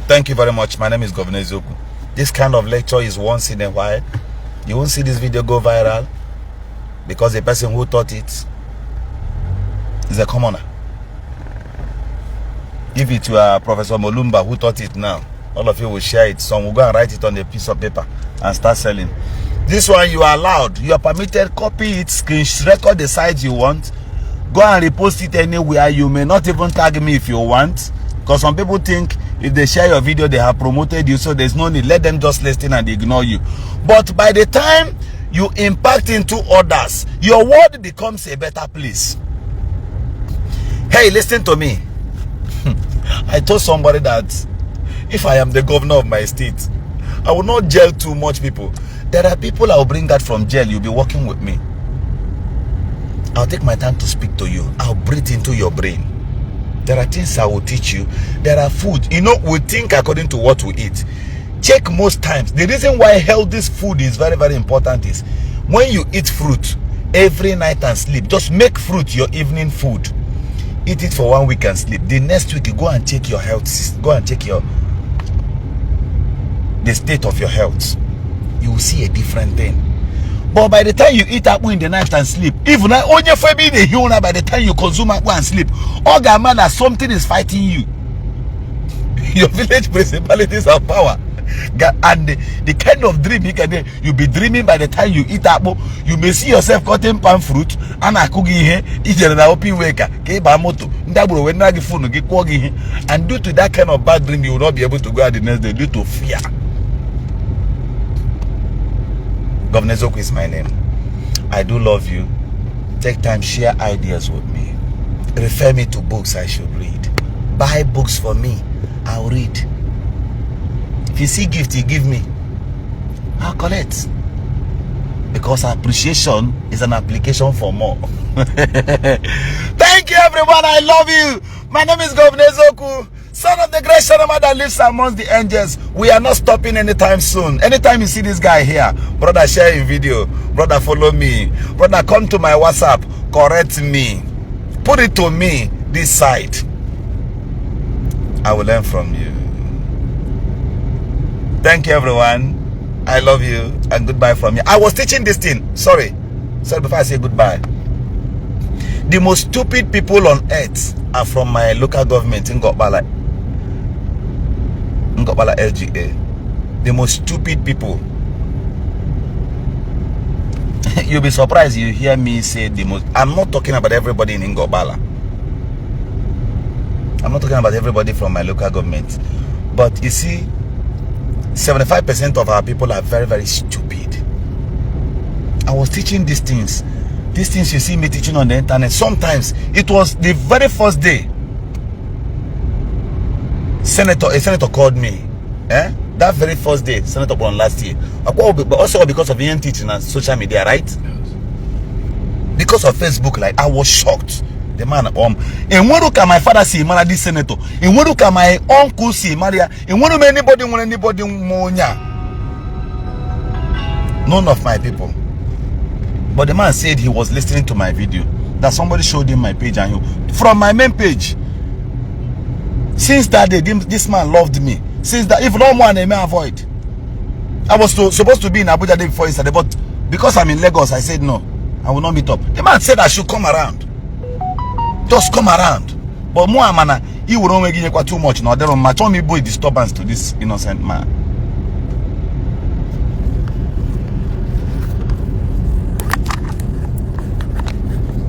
Thank you very much. My name is Governor Zoku. This kind of lecture is once in a while. You won't see this video go viral because the person who taught it is a commoner. Give it to Professor Molumba who taught it now. All of you will share it. Some will go and write it on a piece of paper and start selling. This one you are allowed. You are permitted. Copy it, screen record the size you want. Go and repost it anywhere. You may not even tag me if you want. Because some people think if they share your video, they have promoted you. So there's no need. Let them just listen and ignore you. But by the time you impact into others, your world becomes a better place. Hey, listen to me. I told somebody that if I am the governor of my state, I will not jail too much people. There are people I will bring out from jail. You'll be working with me. I'll take my time to speak to you. I'll breathe into your brain. There are things I will teach you. There are food. You know, we think according to what we eat. Check most times. The reason why healthy food is very, very important is when you eat fruit every night and sleep, just make fruit your evening food. Eat it for 1 week and sleep. The next week, you go and check your health. Go and check the state of your health. You will see a different thing. But by the time you eat apple in the night and sleep, even on your family, by the time you consume apple and sleep, all that man that something is fighting you. Your village principalities have power. And the kind of dream you'll be dreaming by the time you eat apple, you may see yourself cutting palm fruit and a cookie here, and due to that kind of bad dream, you will not be able to go out the next day due to fear. Governor Zoku is my name. I do love you. Take time, share ideas with me. Refer me to books I should read. Buy books for me. I'll read. If you see gift, you give me. I'll collect. Because appreciation is an application for more. Thank you, everyone. I love you. My name is Governor Zoku, son of the great Shanama that lives amongst the angels. We are not stopping anytime soon. Anytime you see this guy here, brother, share a video. Brother, follow me. Brother, come to my WhatsApp. Correct me. Put it to me this side. I will learn from you. Thank you, everyone. I love you, and goodbye from me. I was teaching this thing. Sorry before I say goodbye. The most stupid people on earth are from my local government in Ngobala LGA. The most stupid people. You'll be surprised you hear me say the most. I'm not talking about everybody in Ngobala. I'm not talking about everybody from my local government. But you see, 75% of our people are very, very stupid. I was teaching these things. These things you see me teaching on the internet. Sometimes it was the very first day. A senator called me. That very first day, Senator born last year. But also because of Indian teaching and social media, right? Yes. Because of Facebook, like I was shocked. The man, and when look at my father see marry this senator, and when look at my uncle see Maria, and when anybody more. None of my people. But the man said he was listening to my video. That somebody showed him my page and from my main page. Since that day, this man loved me. Since that, if no one, I may avoid. I was supposed to be in Abuja day before yesterday, but because I'm in Lagos, I said no, I will not meet up. The man said I should come around. Just come around. But more man, he will not give you too much. No, there will match on me boy disturbance to this innocent man.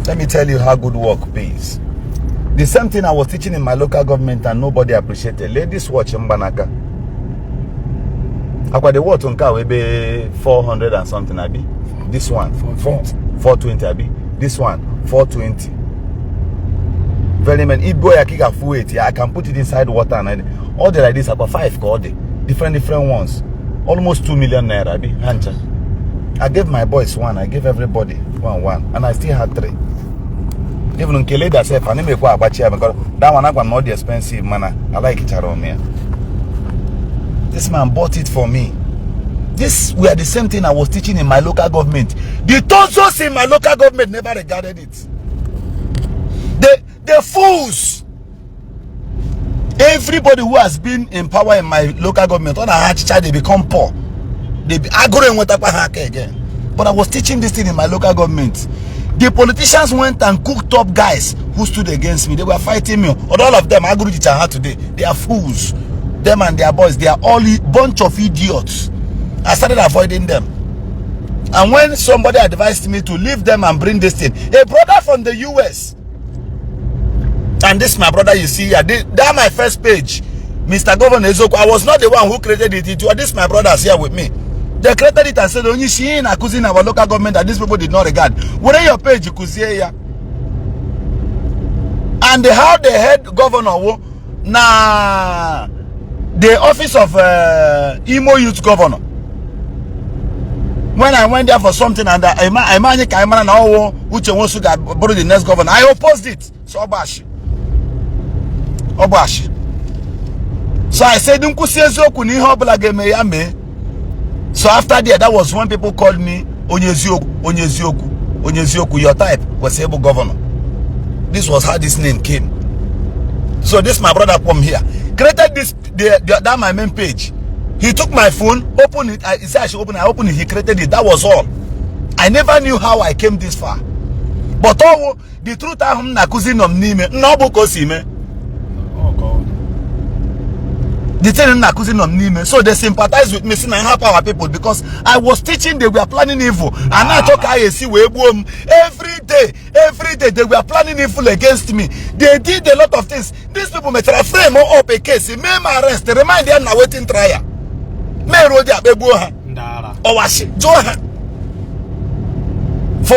Let me tell you how good work pays. The same thing I was teaching in my local government and nobody appreciated. Ladies watch Mbanaka. Aqua the water on car will be 400 and something, Abi. This one 420, Abi. This one 420. Very many. If boy I kick a full weight, I can put it inside water and all the like this about 5 called different ones. Almost 2 million naira, Abi. Hancha. I gave my boys one, I gave everybody one, and I still had 3. Even on Kele that self, I never go about chair because that one I got not the expensive man. I like it around me. This man bought it for me. This were the same thing I was teaching in my local government. The tonsils in my local government never regarded it. The fools. Everybody who has been in power in my local government, on a hard child, they become poor. They be aggroing with a again. But I was teaching this thing in my local government. The politicians went and cooked up guys who stood against me. They were fighting me. All of them, agro teacher today. They are fools. Them and their boys, they are all a bunch of idiots. I started avoiding them. And when somebody advised me to leave them and bring this thing, a brother from the US, and this my brother you see here, that my first page, Mr. Governor Ezoko, I was not the one who created it. This my brothers here with me. They created it and said, only she ain't accusing our local government that these people did not regard. What are your page you could see here? And how the head governor, na the office of Imo Youth Governor. when I went there for something and I managed to know Uche wants to borrow the next governor, I opposed it. So Obashi. So I said, so after that was when people called me Onyezioku, your type was able governor. This was how this name came. So this my brother from here created this that my main page. He took my phone, opened it. He said I should open it. I opened it. He created it. That was all. I never knew how I came this far. But oh, the truth I'm na cousin of Nime. No bukosime. Oh God. The thing na cousin of Nime. So they sympathize with me. Saying I help our people because I was teaching. They were planning evil, and I talk I see we every day they were planning evil against me. They did a lot of things. These people may try frame up a case. May arrest. They remind them now waiting trial. For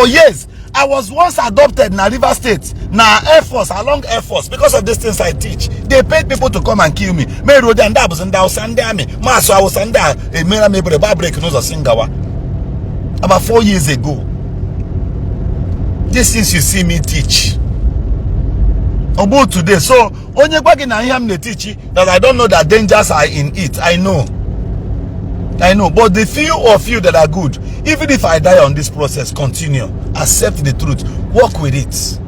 years, I was once adopted in River State, now Air Force, along Air Force, because of these things I teach. They paid people to come and kill me. About 4 years ago. This is you see me teach. About today, so only teach that I don't know that dangers are in it. I know, but the few of you that are good, even if I die on this process, continue, accept the truth, work with it.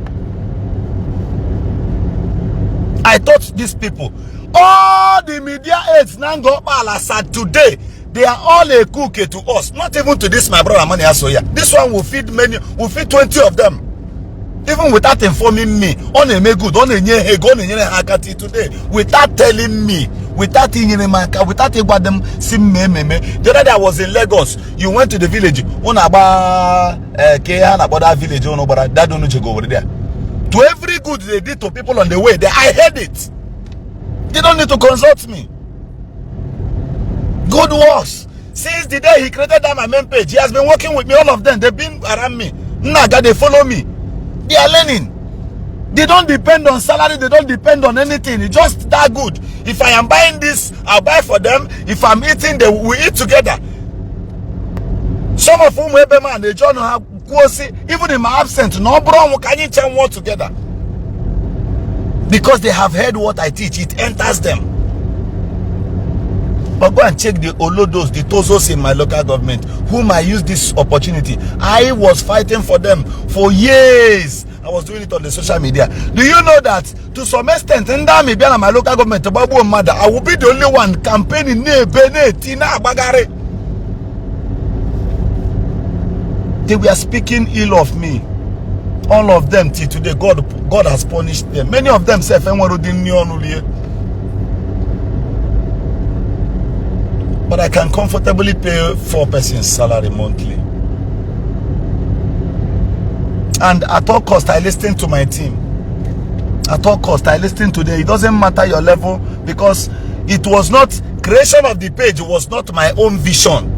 I taught these people, all the media aids now go Balasad today, they are all a cookie to us, not even to this my brother Mani Asoya. This one will feed many, will feed 20 of them. Even without informing me, on a good, on a hakati today, without telling me, without them sim me. The other day I was in Lagos. You went to the village. About that village, that don't go over there. To every good they did to people on the way there, I heard it. They don't need to consult me. Good works. Since the day he created that my main page, he has been working with me. All of them, they've been around me. Naga, they follow me. They are learning. They don't depend on salary. They don't depend on anything. It's just that good. If I am buying this, I'll buy for them. If I'm eating, they will eat together. Some of whom they don't have even in my absence, no bro, can you tell more together? Because they have heard what I teach. It enters them. But go and check the Olodos, the Tozos in my local government, whom I used this opportunity. I was fighting for them for years. I was doing it on the social media. Do you know that to some extent, in my local government, I will be the only one campaigning they were speaking ill of me. All of them till today, God has punished them. Many of them say, but I can comfortably pay 4 persons salary monthly. And at all cost, I listen to my team. At all cost, I listen to them. It doesn't matter your level, because it was not, creation of the page was not my own vision.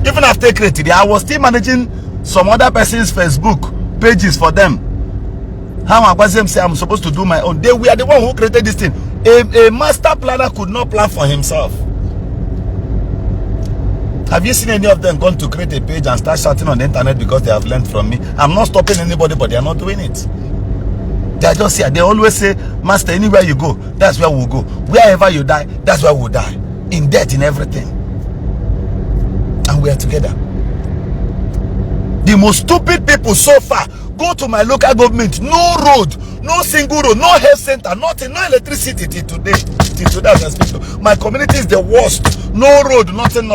Even after creating it, I was still managing some other person's Facebook pages for them. How I was them say I'm supposed to do my own. They were the one who created this thing. A master planner could not plan for himself. Have you seen any of them gone to create a page and start shouting on the internet because they have learned from me? I'm not stopping anybody, but they are not doing it. They are just here. They always say, Master, anywhere you go, that's where we'll go. Wherever you die, that's where we'll die. In death, in everything. And we are together. The most stupid people so far go to my local government, no road, no single road, no health center, nothing, no electricity till today. Till today as I speak. My community is the worst. No road, nothing.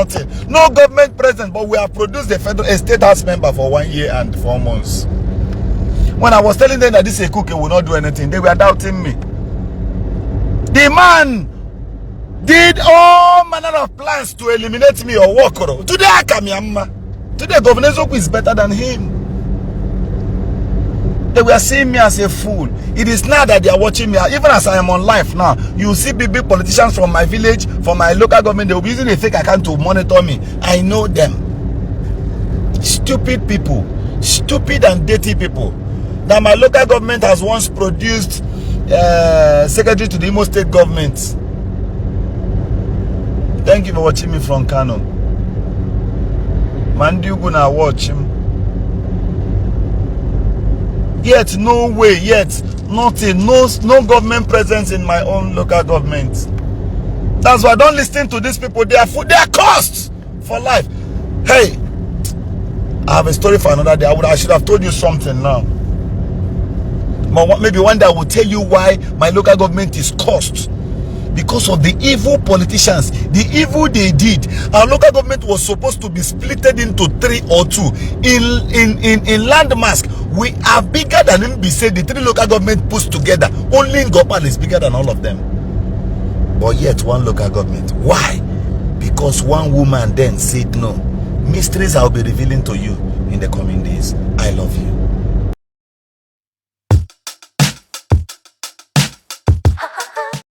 No government present, but we have produced a state house member for 1 year and 4 months. When I was telling them that this a cookie will not do anything, they were doubting me. The man did all manner of plans to eliminate me or walk around. Today I come here. Today Governor Zoku is better than him. They were seeing me as a fool. It is now that they are watching me. Even as I am on live now, you see big politicians from my village, from my local government, they will be using a fake account to monitor me. I know them. Stupid people. Stupid and dirty people. Now my local government has once produced secretary to the Imo state government. Thank you for watching me from Kano. Ndi Igbo na watch him. Yet no way, yet nothing, no government presence in my own local government. That's why I don't listen to these people. They are costs for life. Hey, I have a story for another day. I should have told you something now. But maybe one day I will tell you why my local government is cost. Because of the evil politicians, the evil they did. Our local government was supposed to be splitted into 3 or 2. In landmass, we are bigger than MBC. The 3 local government put together. Only Ngopal is bigger than all of them. But yet one local government. Why? Because one woman then said no. Mysteries I'll be revealing to you in the coming days. I love you.